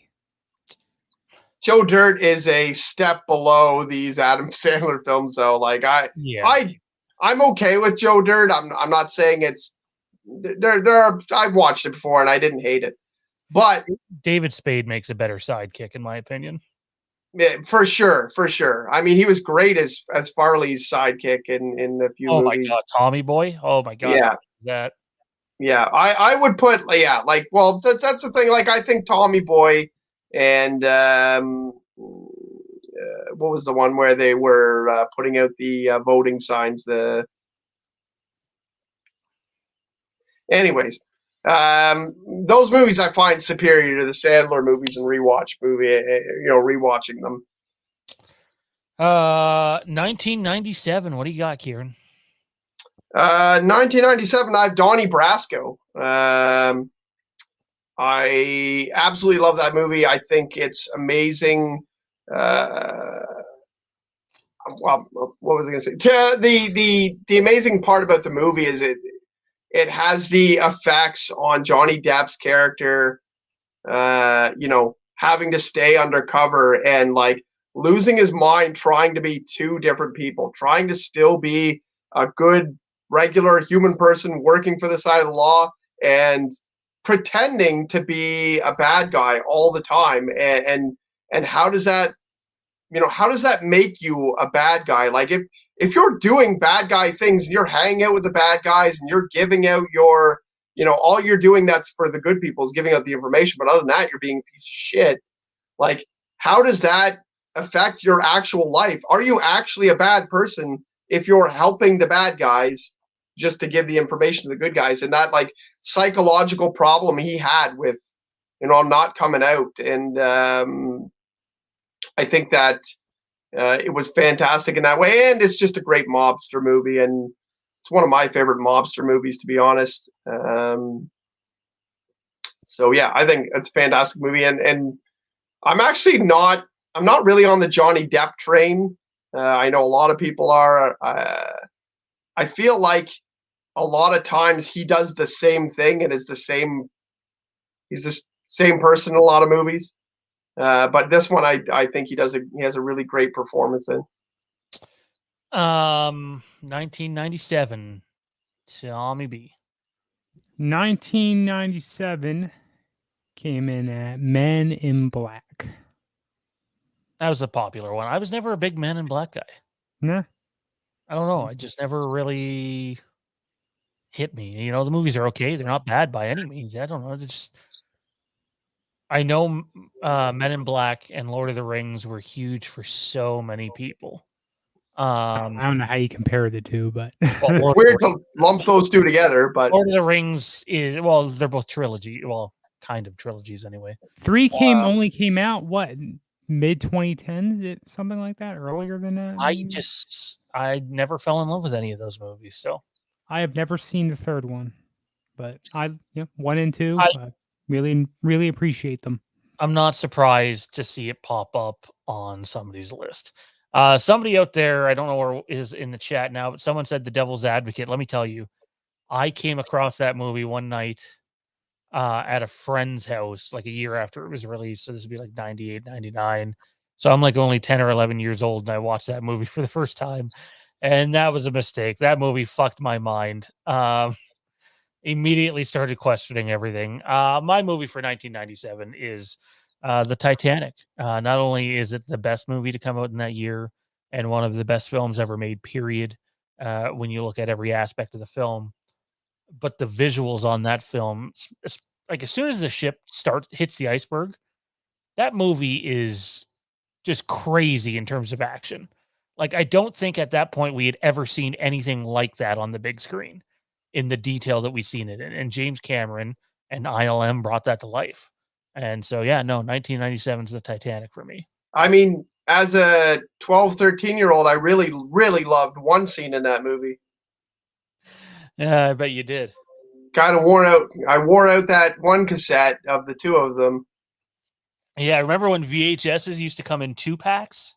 B: Joe Dirt is a step below these Adam Sandler films, though. Like I'm okay with Joe Dirt. I'm not saying it's I've watched it before and I didn't hate it, but
A: David Spade makes a better sidekick, in my opinion.
B: Yeah, for sure. I mean, he was great as Farley's sidekick in a few movies.
A: Oh my god, Tommy Boy! Oh my god,
B: yeah. I would put well, that's the thing. Like I think Tommy Boy and what was the one where they were putting out the voting signs? Anyways, those movies I find superior to the Sandler movies and rewatching them.
A: 1997. What do you got, Kieran?
B: 1997. I have Donnie Brasco. I absolutely love that movie. I think it's amazing. Well, what was I going to say? The amazing part about the movie is it has the effects on Johnny Depp's character, having to stay undercover and like losing his mind, trying to be two different people, trying to still be a good, regular human person working for the side of the law and pretending to be a bad guy all the time. And how does that, how does that make you a bad guy? Like if you're doing bad guy things and you're hanging out with the bad guys and you're giving out your, all you're doing that's for the good people is giving out the information. But other than that, you're being a piece of shit. Like, how does that affect your actual life? Are you actually a bad person if you're helping the bad guys just to give the information to the good guys? And that like psychological problem he had with, not coming out. And I think that it was fantastic in that way. And it's just a great mobster movie. And it's one of my favorite mobster movies, to be honest. So yeah, I think it's a fantastic movie. And I'm actually not really on the Johnny Depp train. I know a lot of people are. I feel like a lot of times he does the same thing and is he's the same person in a lot of movies. But this one, I think he has a really great performance in.
A: 1997. Tommy B.
C: 1997 came in at Men in Black.
A: That was a popular one. I was never a big Men in Black guy.
C: Nah.
A: I don't know. I just never really hit me. The movies are okay. They're not bad by any means. I don't know. I know Men in Black and Lord of the Rings were huge for so many people.
C: I don't know how you compare the two, but
B: it's weird to lump those two together. But
A: Lord of the Rings they're both trilogy. Well, kind of trilogies anyway.
C: 3 only came out mid 2010s, something like that, earlier than that.
A: I never fell in love with any of those movies. So
C: I have never seen the third one, but 1 and 2. Really, really appreciate them.
A: I'm not surprised to see it pop up on somebody's list. Somebody out there, I don't know where is in the chat now, but someone said The Devil's Advocate. Let me tell you, I came across that movie one night at a friend's house, like a year after it was released. So this would be like 98, 99. So I'm like only 10 or 11 years old, and I watched that movie for the first time. And that was a mistake. That movie fucked my mind. Immediately started questioning everything. My movie for 1997 is The Titanic. Not only is it the best movie to come out in that year and one of the best films ever made, period, when you look at every aspect of the film, but the visuals on that film, like as soon as the ship hits the iceberg, that movie is just crazy in terms of action. Like, I don't think at that point we had ever seen anything like that on the big screen in the detail that we've seen it in. And James Cameron and ILM brought that to life. And so, yeah, no, 1997 is The Titanic for me.
B: I mean, as a 12, 13-year-old, I really, really loved one scene in that movie.
A: Yeah, I bet you did.
B: Kind of worn out. I wore out that one cassette of the two of them.
A: Yeah, I remember when VHSs used to come in 2-packs?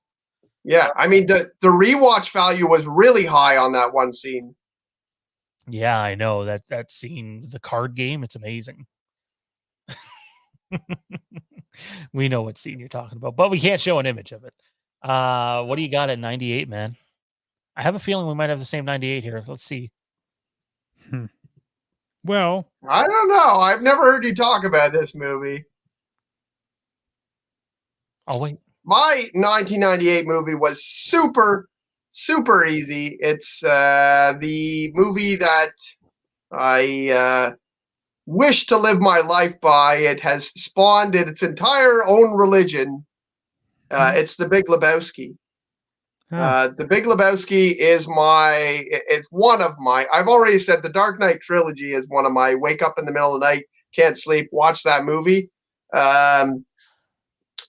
B: Yeah, I mean, the rewatch value was really high on that one scene.
A: Yeah, I know that scene, the card game, it's amazing. We know what scene you're talking about, but we can't show an image of it. What do you got at 98, man? I have a feeling we might have the same 98 here. Let's see.
C: Well,
B: I don't know. I've never heard you talk about this movie.
A: Oh, wait.
B: My 1998 movie was super, super easy. It's the movie that I wish to live my life by. It has spawned its entire own religion. It's The Big Lebowski. The Big Lebowski is it's one of my, I've already said the Dark Knight trilogy is one of my wake up in the middle of the night, can't sleep, watch that movie.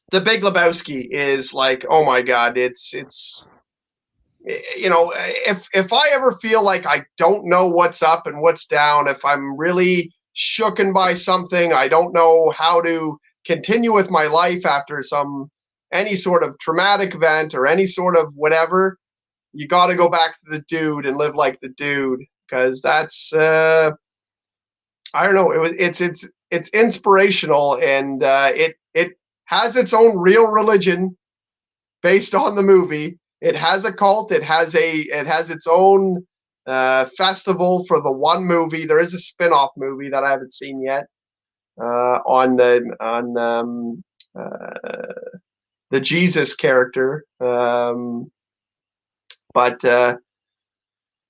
B: The Big Lebowski is like, oh my God, it's you know, if I ever feel like I don't know what's up and what's down, if I'm really shooken by something, I don't know how to continue with my life after any sort of traumatic event or any sort of whatever, you got to go back to the dude and live like the dude, because that's I don't know, it's inspirational, and it has its own real religion based on the movie. It has a cult. It has its own festival for the one movie. There is a spin-off movie that I haven't seen yet on the Jesus character. But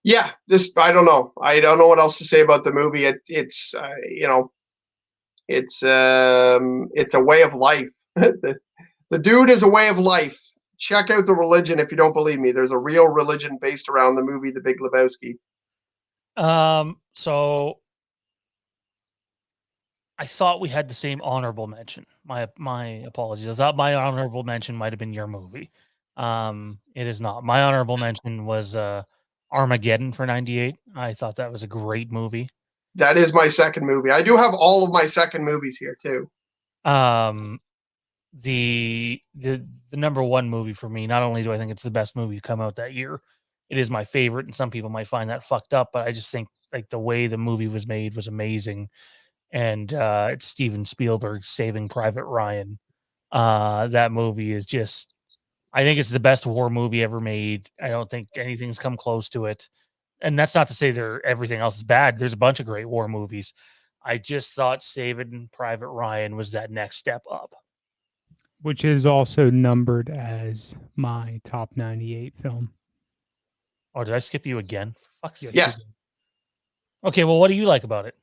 B: yeah, I don't know. I don't know what else to say about the movie. It's you know, it's a way of life. The dude is a way of life. Check out the religion if you don't believe me. There's a real religion based around the movie The Big Lebowski.
A: So I thought we had the same honorable mention. My apologies. I thought my honorable mention might have been your movie. It is not. My honorable mention was Armageddon for 98. I thought that was a great movie.
B: That is my second movie. I do have all of my second movies here too.
A: The number one movie for me, not only do I think it's the best movie to come out that year, it is my favorite, and some people might find that fucked up, but I just think like the way the movie was made was amazing. And it's Steven Spielberg's Saving Private Ryan. That movie is just, I think it's the best war movie ever made. I don't think anything's come close to it. And that's not to say everything else is bad. There's a bunch of great war movies. I just thought Saving Private Ryan was that next step up.
C: Which is also numbered as my top 98 film.
A: Oh, did I skip you again? For fuck's sake.
B: Yes.
A: Okay, well, what do you like about it?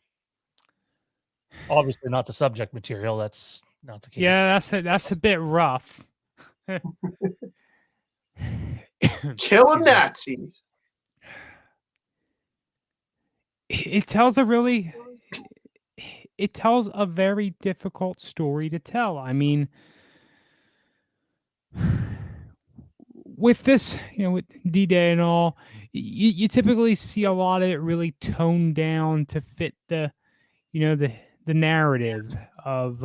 A: Obviously not the subject material. That's not the case.
C: Yeah, that's a bit rough.
B: Killing Nazis.
C: It tells a very difficult story to tell. I mean, with this, with D-Day and all, you typically see a lot of it really toned down to fit the narrative of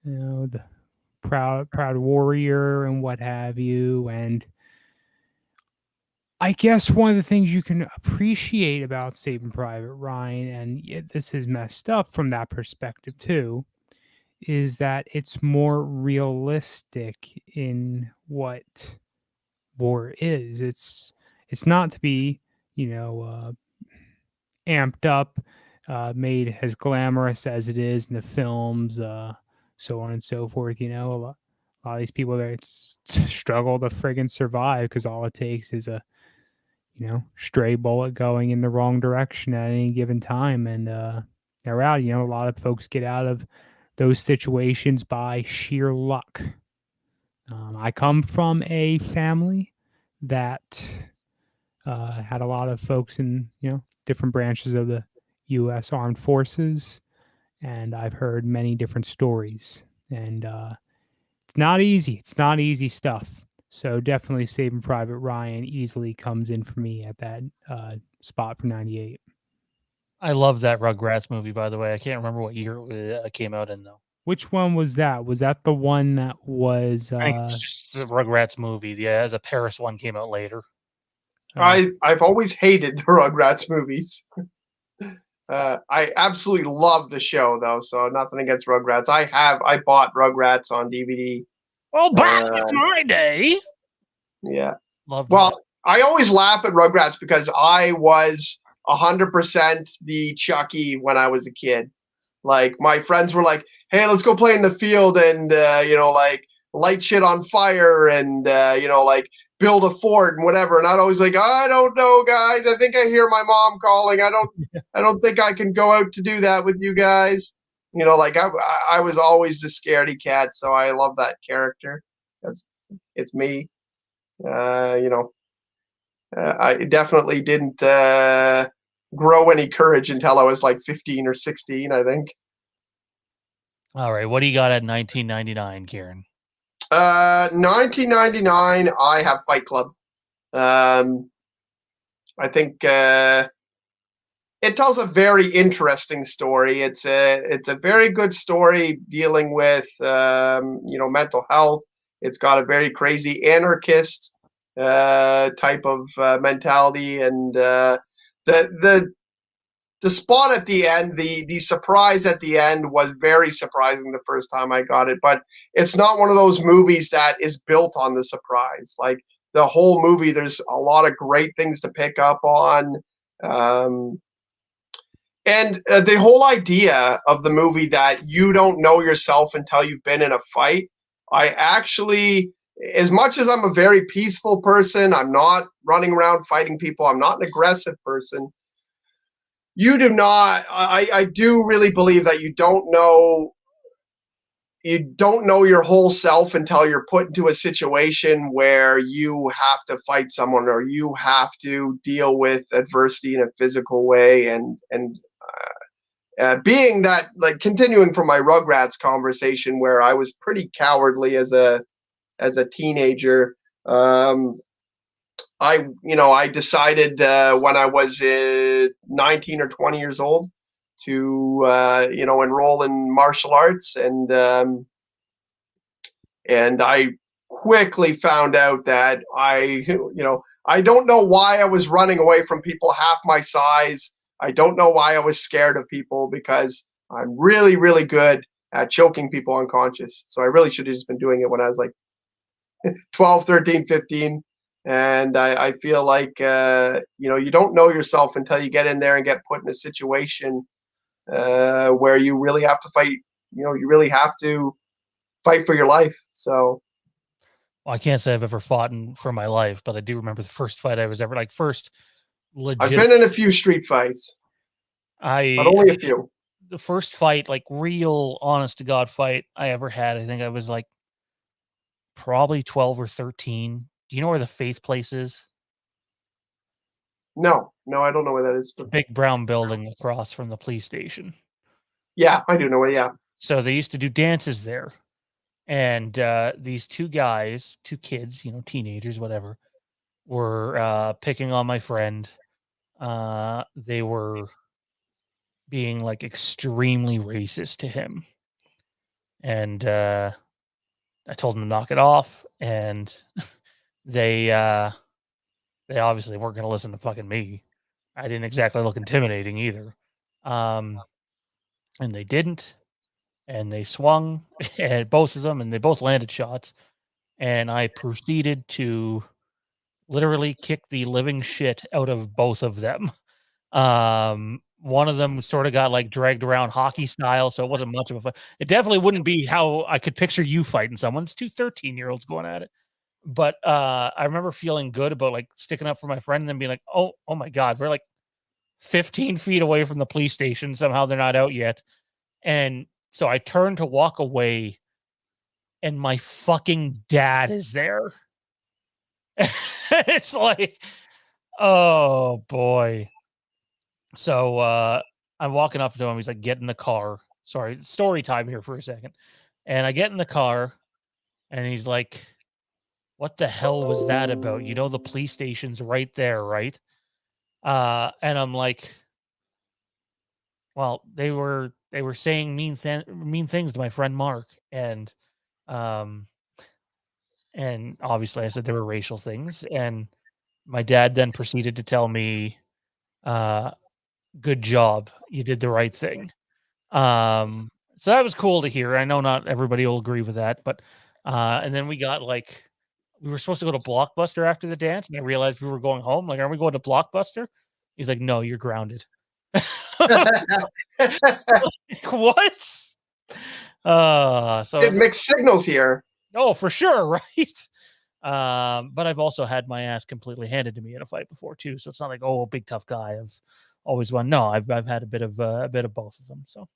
C: the proud warrior and what have you. And I guess one of the things you can appreciate about Saving Private Ryan, and this is messed up from that perspective too, is that it's more realistic in what war is. It's not to be, amped up, made as glamorous as it is in the films, so on and so forth. A lot of these people there struggle to friggin' survive because all it takes is a stray bullet going in the wrong direction at any given time, and they're out. A lot of folks get out of those situations by sheer luck. I come from a family that had a lot of folks in different branches of the U.S. Armed Forces, and I've heard many different stories. And it's not easy. It's not easy stuff. So definitely Saving Private Ryan easily comes in for me at that spot for 98.
A: I love that Rugrats movie, by the way. I can't remember what year it came out in, though.
C: Which one was that? Was that the one that was?
A: I think it's just the Rugrats movie. Yeah, the Paris one came out later.
B: I've always hated the Rugrats movies. I absolutely love the show though, so nothing against Rugrats. I bought Rugrats on DVD.
A: Well, back in my day.
B: Yeah.
A: Loved
B: well, I always laugh at Rugrats because I was 100% the Chucky when I was a kid. Like my friends were like, "Hey, let's go play in the field and like light shit on fire and like build a fort and whatever." And I'd always be like, "I don't know, guys. I think I hear my mom calling. I don't think I can go out to do that with you guys." Like I was always the scaredy cat, so I love that character because it's me. I definitely didn't grow any courage until I was like 15 or 16, I think.
A: All right, what do you got at 1999, Kieran?
B: 1999, I have Fight Club. I think it tells a very interesting story. It's a very good story dealing with mental health. It's got a very crazy anarchist type of mentality, and the spot at the end, the surprise at the end was very surprising the first time I got it, but it's not one of those movies that is built on the surprise. Like the whole movie, there's a lot of great things to pick up on. And the whole idea of the movie that you don't know yourself until you've been in a fight, I actually, as much as I'm a very peaceful person, I'm not running around fighting people, I'm not an aggressive person, you do not, I do really believe that you don't know your whole self until you're put into a situation where you have to fight someone or you have to deal with adversity in a physical way. And being that, like, continuing from my Rugrats conversation where I was pretty cowardly as a teenager, I decided when I was 19 or 20 years old to enroll in martial arts, and I quickly found out that I don't know why I was running away from people half my size. I don't know why I was scared of people, because I'm really, really good at choking people unconscious. So I really should have just been doing it when I was like 12, 13, 15. And I feel like, you don't know yourself until you get in there and get put in a situation where you really have to fight. You really have to fight for your life. So,
A: well, I can't say I've ever fought for my life, but I do remember the first fight I was ever first legit.
B: I've been in a few street fights, but only a few.
A: The first fight, like real honest to God fight I ever had, I think I was like probably 12 or 13. Do you know where the Faith Place is?
B: No, I don't know where that is.
A: The big brown building across from the police station.
B: Yeah, I do know where. Yeah.
A: So they used to do dances there. And these two guys, two kids, teenagers, whatever, were picking on my friend. They were being like extremely racist to him. And I told them to knock it off, and they obviously weren't going to listen to fucking me. I didn't exactly look intimidating either. And they didn't, and they swung at both of them, and they both landed shots. And I proceeded to literally kick the living shit out of both of them. One of them sort of got like dragged around hockey style, so it wasn't much of a fight. It definitely wouldn't be how I could picture you fighting someone. It's two 13-year-olds going at it. But I remember feeling good about like sticking up for my friend and then being like, oh my God, we're like 15 feet away from the police station. Somehow they're not out yet. And so I turned to walk away, and my fucking dad is there. It's like, oh boy. So I'm walking up to him. He's like, get in the car. Sorry, story time here for a second. And I get in the car, and he's like, what the hell was that about? You know, the police station's right there, right? And I'm like, well, they were saying mean things to my friend Mark, and obviously I said there were racial things, and my dad then proceeded to tell me, good job, you did the right thing. So that was cool to hear. I know not everybody will agree with that, but and then we got like, we were supposed to go to Blockbuster after the dance, and I realized we were going home. Like, are we going to Blockbuster? He's like, no, you're grounded. What? So
B: Get mixed signals here.
A: Oh, for sure, right? But I've also had my ass completely handed to me in a fight before too, so it's not like, oh, big tough guy. I've always won. No, I've had a bit of both of them. So,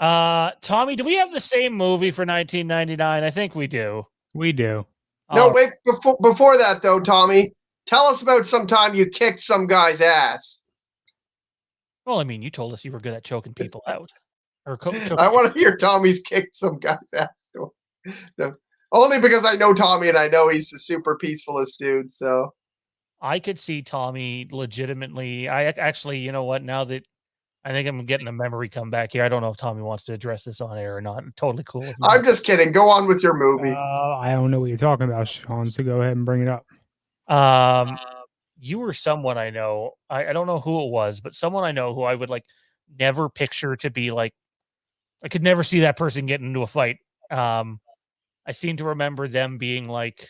A: Tommy, do we have the same movie for 1999? I think we do.
C: We do.
B: No, wait. Before that, though, Tommy, tell us about some time you kicked some guy's ass.
A: Well, I mean, you told us you were good at choking people out. Or
B: I want to hear Tommy's kicked some guy's ass. No. Only because I know Tommy and I know he's the super peacefulest dude. So
A: I could see Tommy legitimately. I actually, you know what? Now that I think I'm getting a memory come back here, I don't know if Tommy wants to address this on air or not. I'm totally cool.
B: I'm just kidding. Go on with your movie.
C: I don't know what you're talking about, Sean. So go ahead and bring it up.
A: You were someone I know. I don't know who it was, but someone I know who I would like never picture to be like. I could never see that person get into a fight. I seem to remember them being like,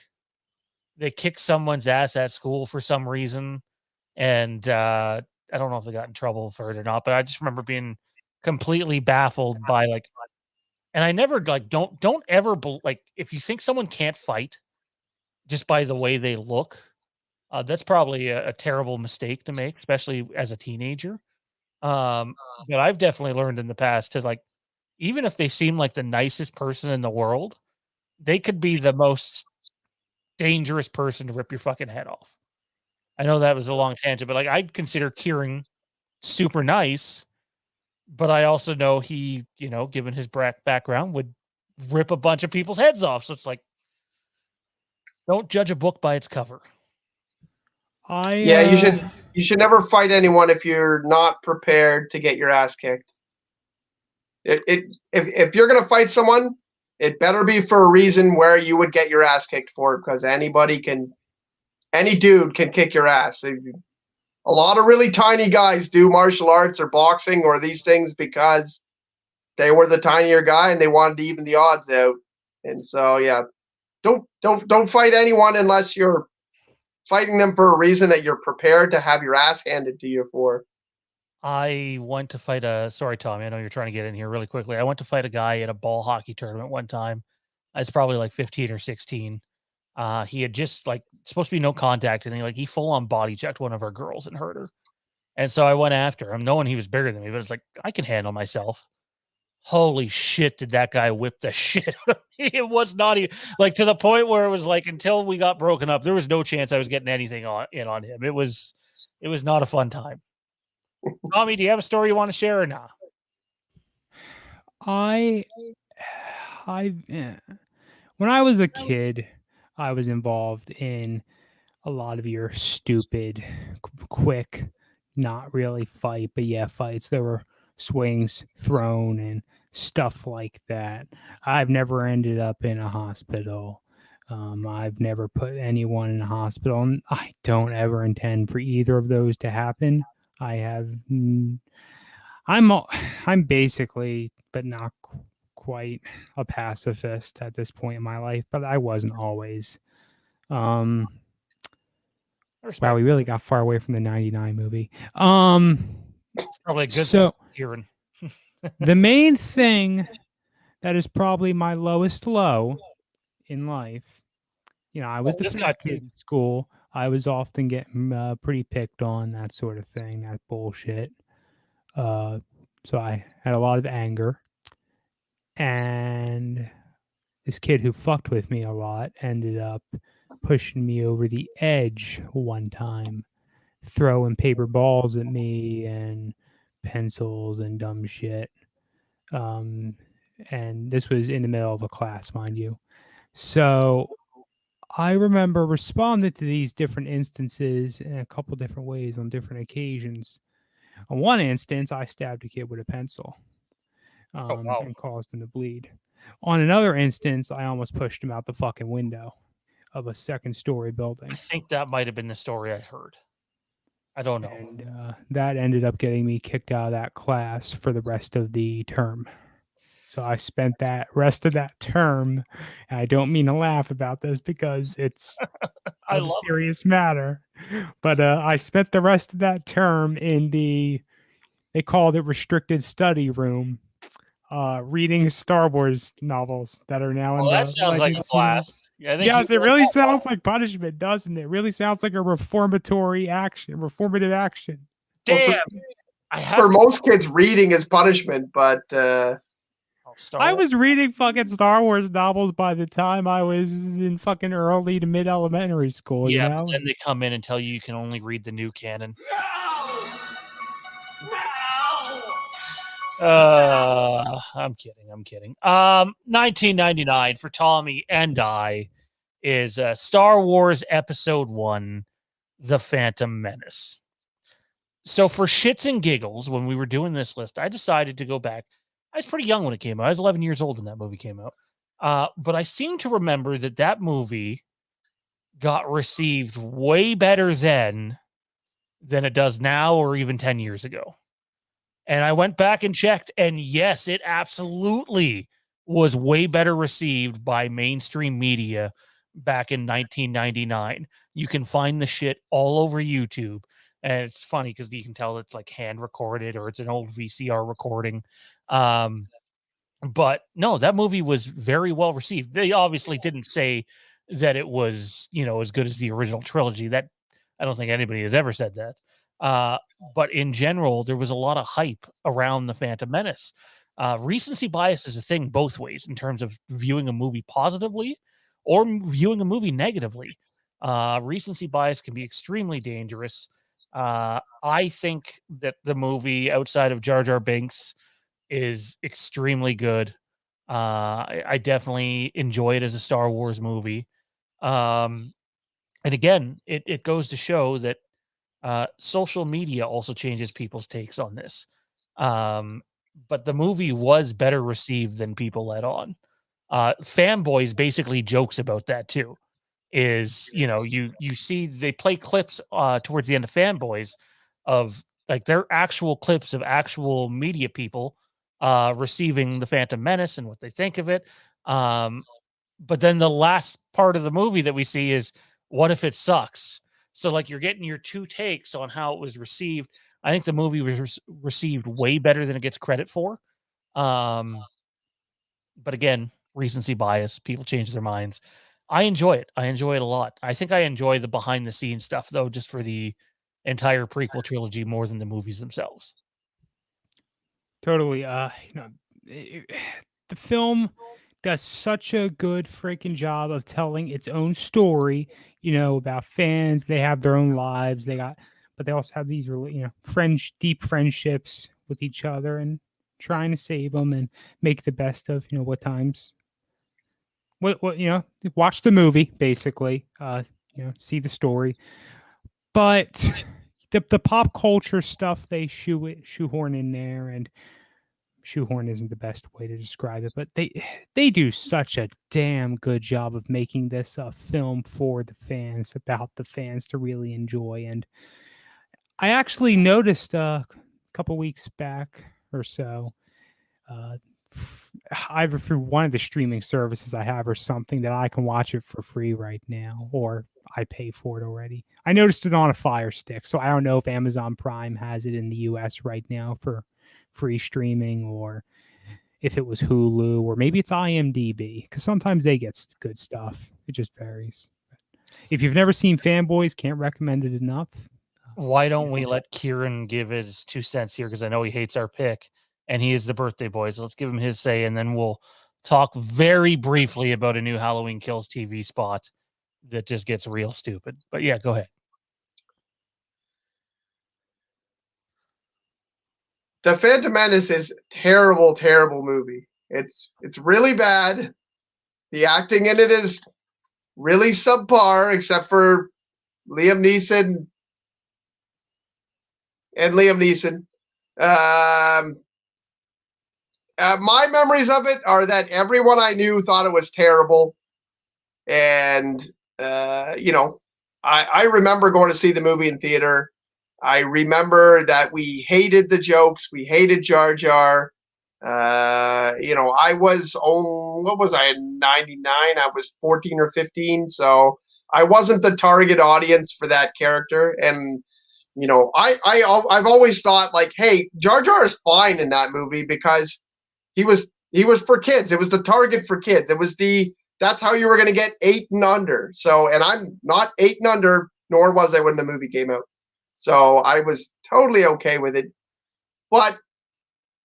A: they kicked someone's ass at school for some reason, and I don't know if they got in trouble for it or not, but I just remember being completely baffled by like, and I never like, don't ever like, if you think someone can't fight just by the way they look, that's probably a terrible mistake to make, especially as a teenager. But I've definitely learned in the past to like, even if they seem like the nicest person in the world, they could be the most dangerous person to rip your fucking head off. I know that was a long tangent, but like, I'd consider Kieran super nice, but I also know he, you know, given his background, would rip a bunch of people's heads off. So it's like, don't judge a book by its cover.
B: You should never fight anyone if you're not prepared to get your ass kicked. If you're gonna fight someone, it better be for a reason where you would get your ass kicked for it, because any dude can kick your ass. A lot of really tiny guys do martial arts or boxing or these things because they were the tinier guy and they wanted to even the odds out. And so, yeah, don't fight anyone unless you're fighting them for a reason that you're prepared to have your ass handed to you for.
A: I went to fight sorry, Tommy, I know you're trying to get in here really quickly. I went to fight a guy at a ball hockey tournament one time. I was probably like 15 or 16. He had just like supposed to be no contact, and he full on body checked one of our girls and hurt her. And so I went after him, knowing he was bigger than me, but it's like, I can handle myself. Holy shit, did that guy whip the shit out of me? It was not even like to the point where it was like, until we got broken up, there was no chance I was getting anything on him. It was not a fun time. Tommy, do you have a story you want to share or not?
C: When I was a kid, I was involved in a lot of your stupid, quick, not really fight, but yeah, fights. There were swings thrown and stuff like that. I've never ended up in a hospital. I've never put anyone in a hospital, and I don't ever intend for either of those to happen. I have, I'm basically, but not quite a pacifist at this point in my life, but I wasn't always. Wow, we really got far away from the 99 movie.
A: Probably a good
C: So
A: Kieran.
C: the main thing that is probably my lowest low in life, I was the
A: this
C: fat
A: guy
C: kid
A: too.
C: in school. I was often getting pretty picked on, that sort of thing, that bullshit. So I had a lot of anger. And this kid who fucked with me a lot ended up pushing me over the edge one time, throwing paper balls at me and pencils and dumb shit. And this was in the middle of a class, mind you. So I remember responding to these different instances in a couple different ways on different occasions. On one instance, I stabbed a kid with a pencil
A: wow.
C: and caused him to bleed. On another instance, I almost pushed him out the fucking window of a second-story building.
A: I think that might have been the story I heard. I don't know.
C: And that ended up getting me kicked out of that class for the rest of the term. So I spent that rest of that term, and I don't mean to laugh about this because it's a serious matter, but I spent the rest of that term in they called it restricted study room, reading Star Wars novels that are now in the
A: that sounds like a
C: Legends
A: blast.
C: universe. Yes, it really sounds like punishment, doesn't it? It really sounds like a reformative action.
A: Damn.
B: For most kids, reading is punishment, but
C: I was reading fucking Star Wars novels by the time I was in fucking early to mid elementary school.
A: Yeah,
C: you know?
A: but then they come in and tell you can only read the new canon. I'm kidding. 1999 for Tommy and I is Star Wars Episode 1, The Phantom Menace. So for shits and giggles, when we were doing this list, I decided to go back. I was pretty young when it came out. I was 11 years old when that movie came out. But I seem to remember that movie got received way better then than it does now or even 10 years ago. And I went back and checked, and yes, it absolutely was way better received by mainstream media back in 1999. You can find the shit all over YouTube. And it's funny because you can tell it's like hand recorded or it's an old VCR recording. But no, that movie was very well received. They obviously didn't say that it was, as good as the original trilogy. That I don't think anybody has ever said that. But in general, there was a lot of hype around the Phantom Menace. Recency bias is a thing both ways in terms of viewing a movie positively or viewing a movie negatively. Recency bias can be extremely dangerous. I think that the movie outside of Jar Jar Binks is extremely good. I definitely enjoy it as a Star Wars movie. And again, it goes to show that social media also changes people's takes on this. But the movie was better received than people let on. Fanboys basically jokes about that too. Is you see they play clips towards the end of Fanboys of like their actual clips of actual media people receiving the Phantom Menace and what they think of it. But then the last part of the movie that we see is what if it sucks? So like you're getting your two takes on how it was received. I think the movie was received way better than it gets credit for. But again, recency bias, people change their minds. I enjoy it. I enjoy it a lot. I think I enjoy the behind the scenes stuff though, just for the entire prequel trilogy more than the movies themselves.
C: Totally. The film does such a good freaking job of telling its own story, about fans. They have their own lives. But they also have these really, deep friendships with each other and trying to save them and make the best of, what times. Watch the movie, basically, see the story. But the pop culture stuff they shoehorn in there, and shoehorn isn't the best way to describe it, but they do such a damn good job of making this a film for the fans, about the fans to really enjoy. And I actually noticed a couple weeks back or so, either through one of the streaming services I have or something, that I can watch it for free right now, or I pay for it already. I noticed it on a Fire Stick, so I don't know if Amazon Prime has it in the US right now for free streaming, or if it was Hulu, or maybe it's IMDb, because sometimes they get good stuff. It just varies. If you've never seen Fanboys, can't recommend it enough.
A: Why don't we let Kieran give his 2 cents here? Because I know he hates our pick, and he is the birthday boy. So let's give him his say, and then we'll talk very briefly about a new Halloween Kills TV spot that just gets real stupid. But yeah, go ahead.
B: The Phantom Menace is terrible, terrible movie. It's really bad. The acting in it is really subpar, except for Liam Neeson and Liam Neeson. My memories of it are that everyone I knew thought it was terrible. And, I remember going to see the movie in theater. I remember that we hated the jokes. We hated Jar Jar. I was, what was I, in 99? I was 14 or 15. So I wasn't the target audience for that character. And, I've always thought, like, hey, Jar Jar is fine in that movie because he was for kids. It was the target for kids. It was that's how you were going to get 8 and under. So, and I'm not 8 and under, nor was I when the movie came out. So I was totally okay with it, but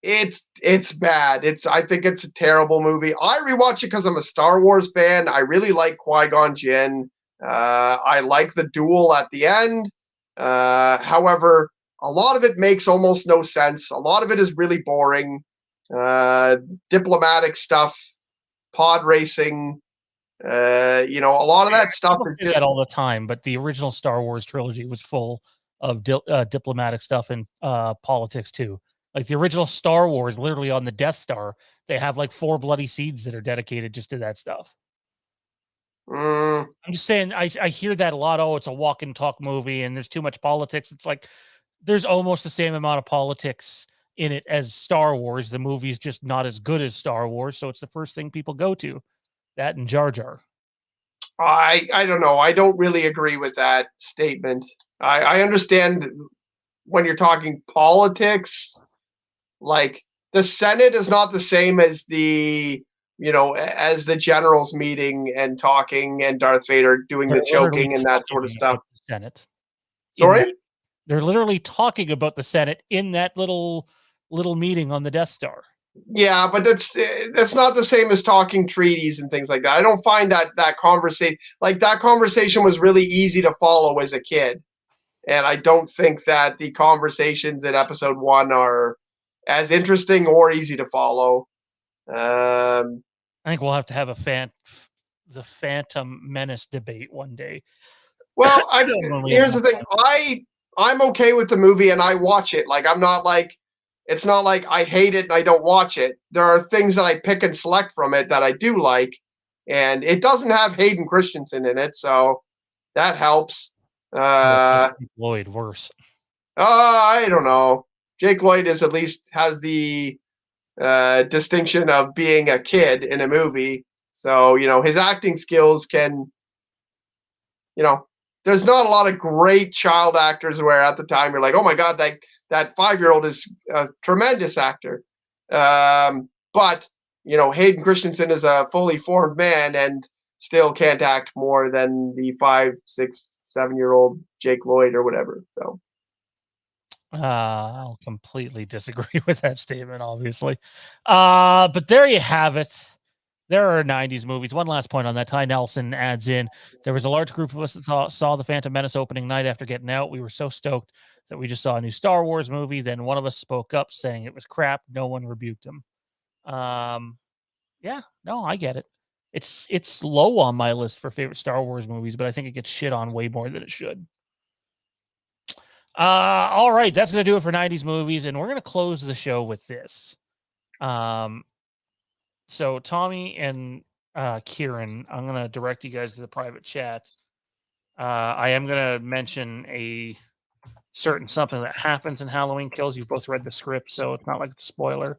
B: it's bad. I think it's a terrible movie. I rewatch it because I'm a Star Wars fan. I really like Qui-Gon Jinn. I like the duel at the end. However, a lot of it makes almost no sense. A lot of it is really boring. Diplomatic stuff, pod racing. A lot of that stuff is just
A: that all the time. But the original Star Wars trilogy was full of diplomatic stuff and politics too. Like the original Star Wars, literally on the Death Star, they have like 4 bloody seeds that are dedicated just to that stuff. I'm just saying, I hear that a lot. Oh, it's a walk and talk movie and there's too much politics. It's like there's almost the same amount of politics in it as Star Wars. The movie's just not as good as Star Wars, so it's the first thing people go to. That and Jar Jar.
B: I don't know. I don't really agree with that statement. I understand when you're talking politics, like the Senate is not the same as as the generals meeting and talking and Darth Vader doing the choking and that sort of stuff.
A: The Senate.
B: Sorry?
A: They're literally talking about the Senate in that little meeting on the Death Star.
B: Yeah, but that's not the same as talking treaties and things like that. I don't find that conversation was really easy to follow as a kid. And I don't think that the conversations in episode 1 are as interesting or easy to follow.
A: I think we'll have to have the Phantom Menace debate one day.
B: Well, here's the thing. I'm okay with the movie and I watch it. Like, it's not like I hate it and I don't watch it. There are things that I pick and select from it that I do like. And it doesn't have Hayden Christensen in it, so that helps.
A: Lloyd worse.
B: I don't know. Jake Lloyd at least has the distinction of being a kid in a movie. So, his acting skills can, there's not a lot of great child actors where at the time you're like, oh my God, that 5-year-old is a tremendous actor. But, Hayden Christensen is a fully formed man and still can't act more than the 5, 6, 7-year-old Jake Lloyd or whatever. So.
A: I'll completely disagree with that statement, obviously. But there you have it. There are 90s movies. One last point on that. Ty Nelson adds in, there was a large group of us that saw the Phantom Menace opening night after getting out. We were so stoked that we just saw a new Star Wars movie. Then one of us spoke up saying it was crap. No one rebuked him. Yeah, no, I get it. It's low on my list for favorite Star Wars movies, but I think it gets shit on way more than it should. All right, that's going to do it for 90s movies, and we're going to close the show with this. So Tommy and Kieran, I'm gonna direct you guys to the private chat. I am gonna mention a certain something that happens in Halloween Kills. You've both read the script, so it's not like it's a spoiler.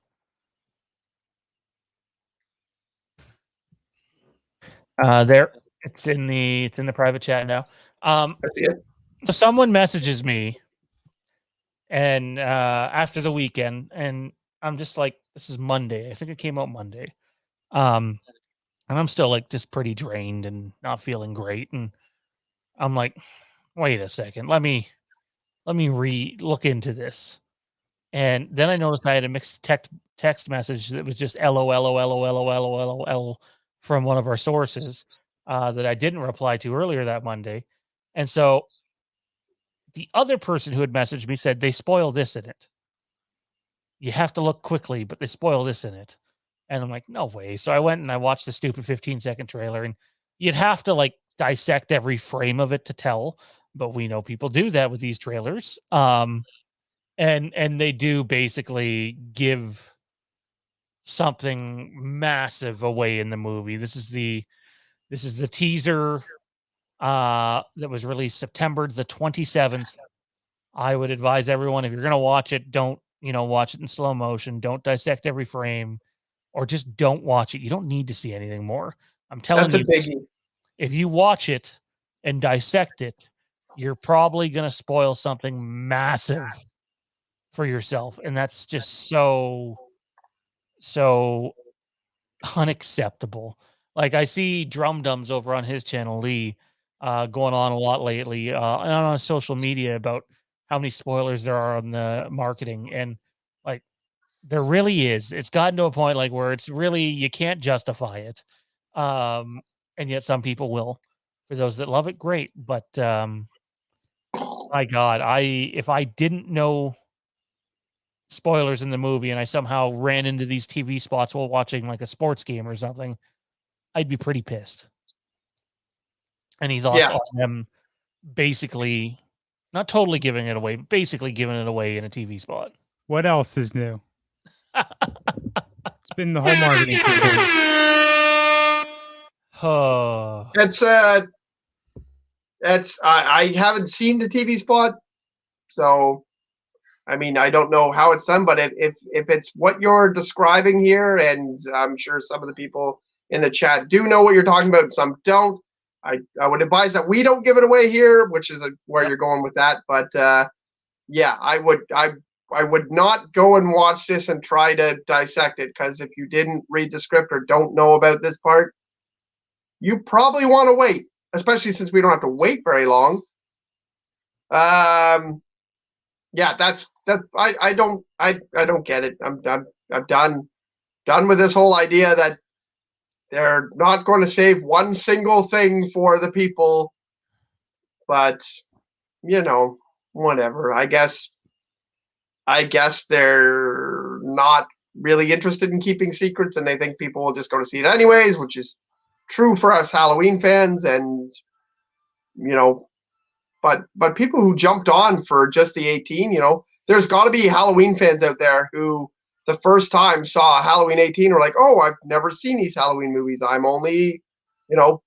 A: There, it's in the private chat now.
B: That's it.
A: So someone messages me, and after the weekend, and I'm just like, this is Monday. I think it came out Monday. And I'm still like just pretty drained and not feeling great. And I'm like, wait a second, let me look into this. And then I noticed I had a mixed text message that was just LOL from one of our sources that I didn't reply to earlier that Monday. And so the other person who had messaged me said they spoil this in it. You have to look quickly, but they spoil this in it. And I'm like, no way. So I went and I watched the stupid 15-second trailer, and you'd have to like dissect every frame of it to tell, but we know people do that with these trailers. And they do basically give something massive away in the movie. This is the teaser that was released September the 27th. I would advise everyone, if you're going to watch it, don't, watch it in slow motion. Don't dissect every frame, or just don't watch it. You don't need to see anything more. I'm telling
B: That's a
A: you,
B: biggie.
A: if you watch it and dissect it, you're probably going to spoil something massive for yourself. And that's just so unacceptable. Like, I see Drum Dums over on his channel, Lee, going on a lot lately, and on social media about how many spoilers there are on the marketing. And like, there really is. It's gotten to a point like where it's really, you can't justify it. And yet some people will. For those that love it, great. But my God, if I didn't know spoilers in the movie and I somehow ran into these TV spots while watching like a sports game or something, I'd be pretty pissed. Any thoughts on them basically not totally giving it away, basically giving it away in a TV spot?
C: What else is new? It's been the whole marketing campaign.
A: Oh.
B: I haven't seen the TV spot, so I mean, I don't know how it's done, but if it's what you're describing here, and I'm sure some of the people in the chat do know what you're talking about, and some don't, I would advise that we don't give it away here, which is where you're going with that. But yeah, I would not go and watch this and try to dissect it, because if you didn't read the script or don't know about this part, you probably want to wait, especially since we don't have to wait very long. Yeah, I don't get it. I'm done with this whole idea that they're not going to save one single thing for the people. But whatever. I guess they're not really interested in keeping secrets, and they think people will just go to see it anyways, which is true for us Halloween fans. And but people who jumped on for just the 18, there's got to be Halloween fans out there who the first time saw Halloween 18 were like, oh, I've never seen these Halloween movies. I'm only,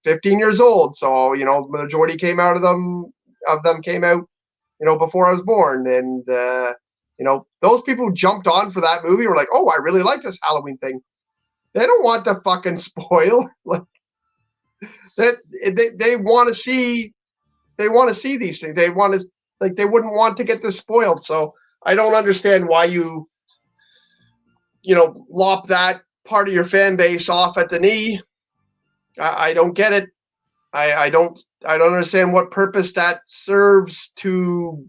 B: 15 years old. So, the majority of them came out, before I was born. And, those people who jumped on for that movie were like, oh, I really like this Halloween thing. They don't want to fucking spoil. Like, they want to see. They want to see these things. They want to, they wouldn't want to get this spoiled. So I don't understand why you lop that part of your fan base off at the knee. I don't get it. I don't understand what purpose that serves to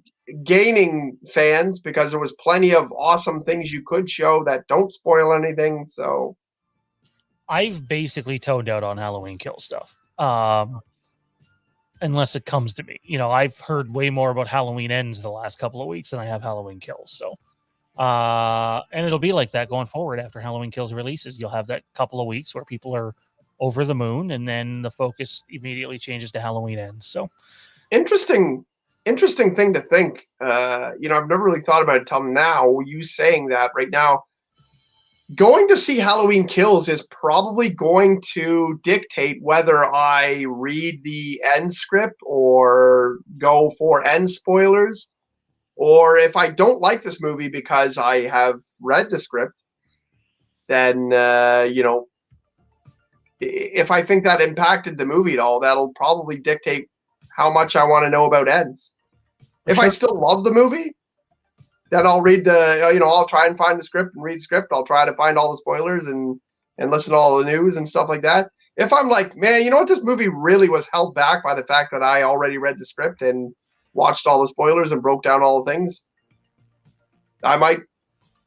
B: gaining fans, because there was plenty of awesome things you could show that don't spoil anything. So
A: I've basically toned out on Halloween Kill stuff. Unless it comes to me. I've heard way more about Halloween Ends the last couple of weeks than I have Halloween Kills. So, and it'll be like that going forward after Halloween Kills releases. You'll have that couple of weeks where people are over the moon, and then the focus immediately changes to Halloween Ends. So,
B: interesting thing to think. I've never really thought about it till now. You saying that right now, going to see Halloween Kills is probably going to dictate whether I read the end script or go for end spoilers, or if I don't like this movie because I have read the script, then, if I think that impacted the movie at all, that'll probably dictate how much I want to know about ends. If I still love the movie, then I'll read I'll try and find the script and read the script. I'll try to find all the spoilers and listen to all the news and stuff like that. If I'm like, man, you know what, this movie really was held back by the fact that I already read the script and watched all the spoilers and broke down all the things, I might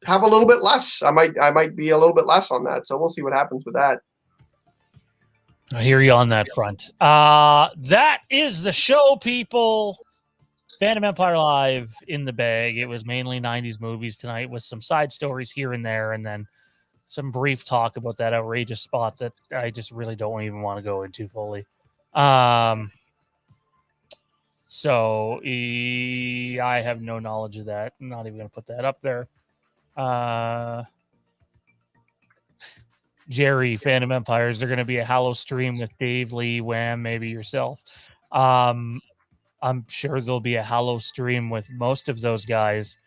B: have a little bit less. I might be a little bit less on that. So we'll see what happens with that.
A: I hear you on that front. That is the show, people. Fandom Empire Live in the bag. It was mainly 90s movies tonight with some side stories here and there, and then some brief talk about that outrageous spot that I just really don't even want to go into fully. So I have no knowledge of that. I'm not even going to put that up there. Jerry, Fandom Empires, they're going to be a Hallow stream with Dave, Lee, Wham, maybe yourself. I'm sure there'll be a Hallow stream with most of those guys.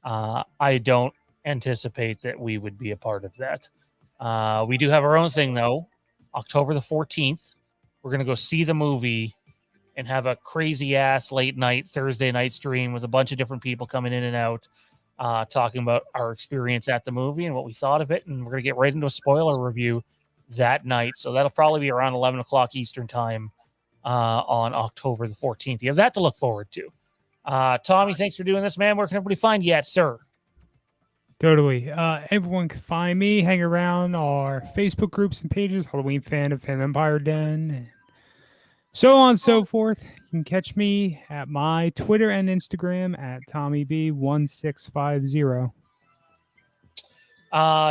A: I don't anticipate that we would be a part of that. We do have our own thing, though. October the 14th, we're going to go see the movie and have a crazy-ass late-night Thursday night stream with a bunch of different people coming in and out, talking about our experience at the movie and what we thought of it. And we're going to get right into a spoiler review that night. So that'll probably be around 11 o'clock Eastern time. On October the 14th. You have that to look forward to. Tommy, thanks for doing this, man. Where can everybody find you at, sir?
C: Totally. Everyone can find me, hang around our Facebook groups and pages, Halloween Fan of Fandom Empire Den, and so on and so forth. You can catch me at my Twitter and Instagram at TommyB1650.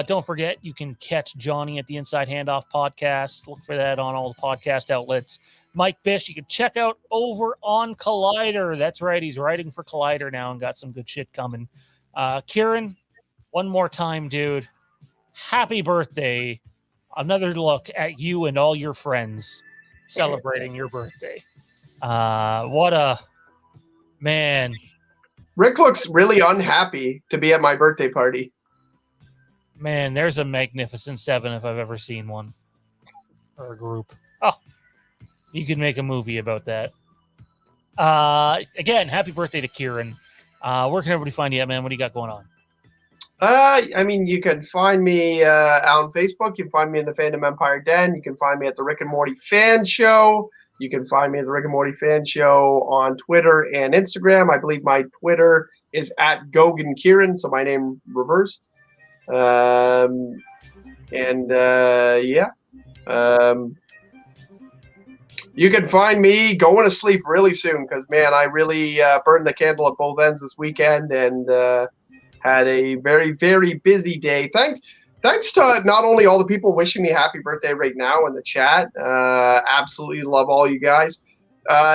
A: Don't forget, you can catch Johnny at the Inside Handoff podcast. Look for that on all the podcast outlets. Mike Bish, you can check out over on Collider. That's right. He's writing for Collider now and got some good shit coming. Kieran, one more time, dude. Happy birthday. Another look at you and all your friends celebrating your birthday. What a man.
B: Rick looks really unhappy to be at my birthday party.
A: Man, there's a Magnificent Seven if I've ever seen one. Or a group. Oh, you could make a movie about that. Again, happy birthday to Kieran. Where can everybody find you at, man? What do you got going on?
B: You can find me on Facebook. You can find me in the Fandom Empire Den. You can find me at the Rick and Morty Fan Show. You can find me at the Rick and Morty Fan Show on Twitter and Instagram. I believe my Twitter is at Gogan Kieran, so my name reversed. You can find me going to sleep really soon because, man, I really burned the candle at both ends this weekend and had a very, very busy day. Thanks to not only all the people wishing me happy birthday right now in the chat. Absolutely love all you guys.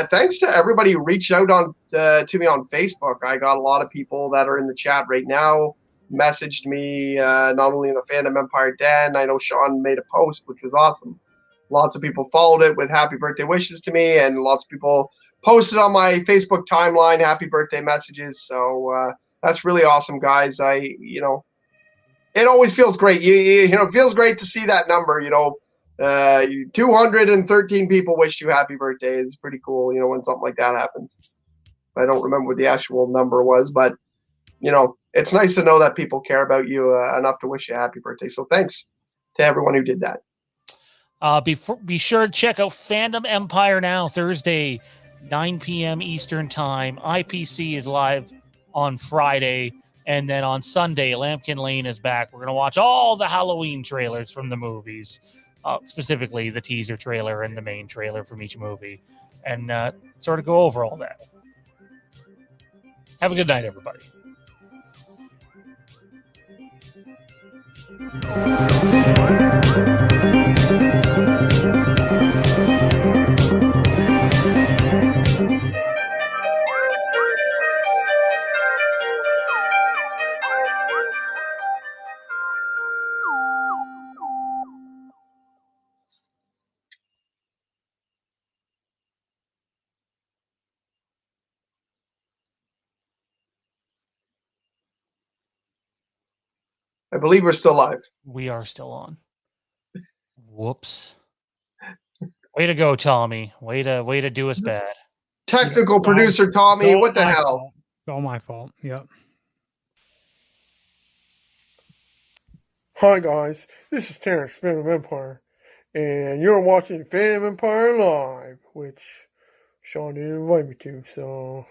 B: Thanks to everybody who reached out to me on Facebook. I got a lot of people that are in the chat right now, messaged me, not only in the Fandom Empire Den. I know Sean made a post, which was awesome. Lots of people followed it with happy birthday wishes to me, and lots of people posted on my Facebook timeline happy birthday messages. So that's really awesome, guys. It always feels great. It feels great to see that number. 213 people wished you happy birthday. It's pretty cool. When something like that happens. I don't remember what the actual number was, but it's nice to know that people care about you enough to wish you a happy birthday. So thanks to everyone who did that.
A: Be sure to check out Fandom Empire now, Thursday, 9 p.m. Eastern Time. IPC is live on Friday, and then on Sunday, Lampkin Lane is back. We're going to watch all the Halloween trailers from the movies, specifically the teaser trailer and the main trailer from each movie, and sort of go over all that. Have a good night, everybody.
B: I believe we're still live.
A: We are still on. Whoops. Way to go, Tommy. Way to do us bad.
B: Technical producer Tommy, what the hell?
C: Fault. It's all my fault. Yep.
D: Hi guys, this is Terrence, Fandom Empire, and you're watching Fandom Empire Live, which Sean didn't invite me to, so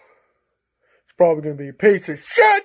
D: it's probably going to be a piece of shit!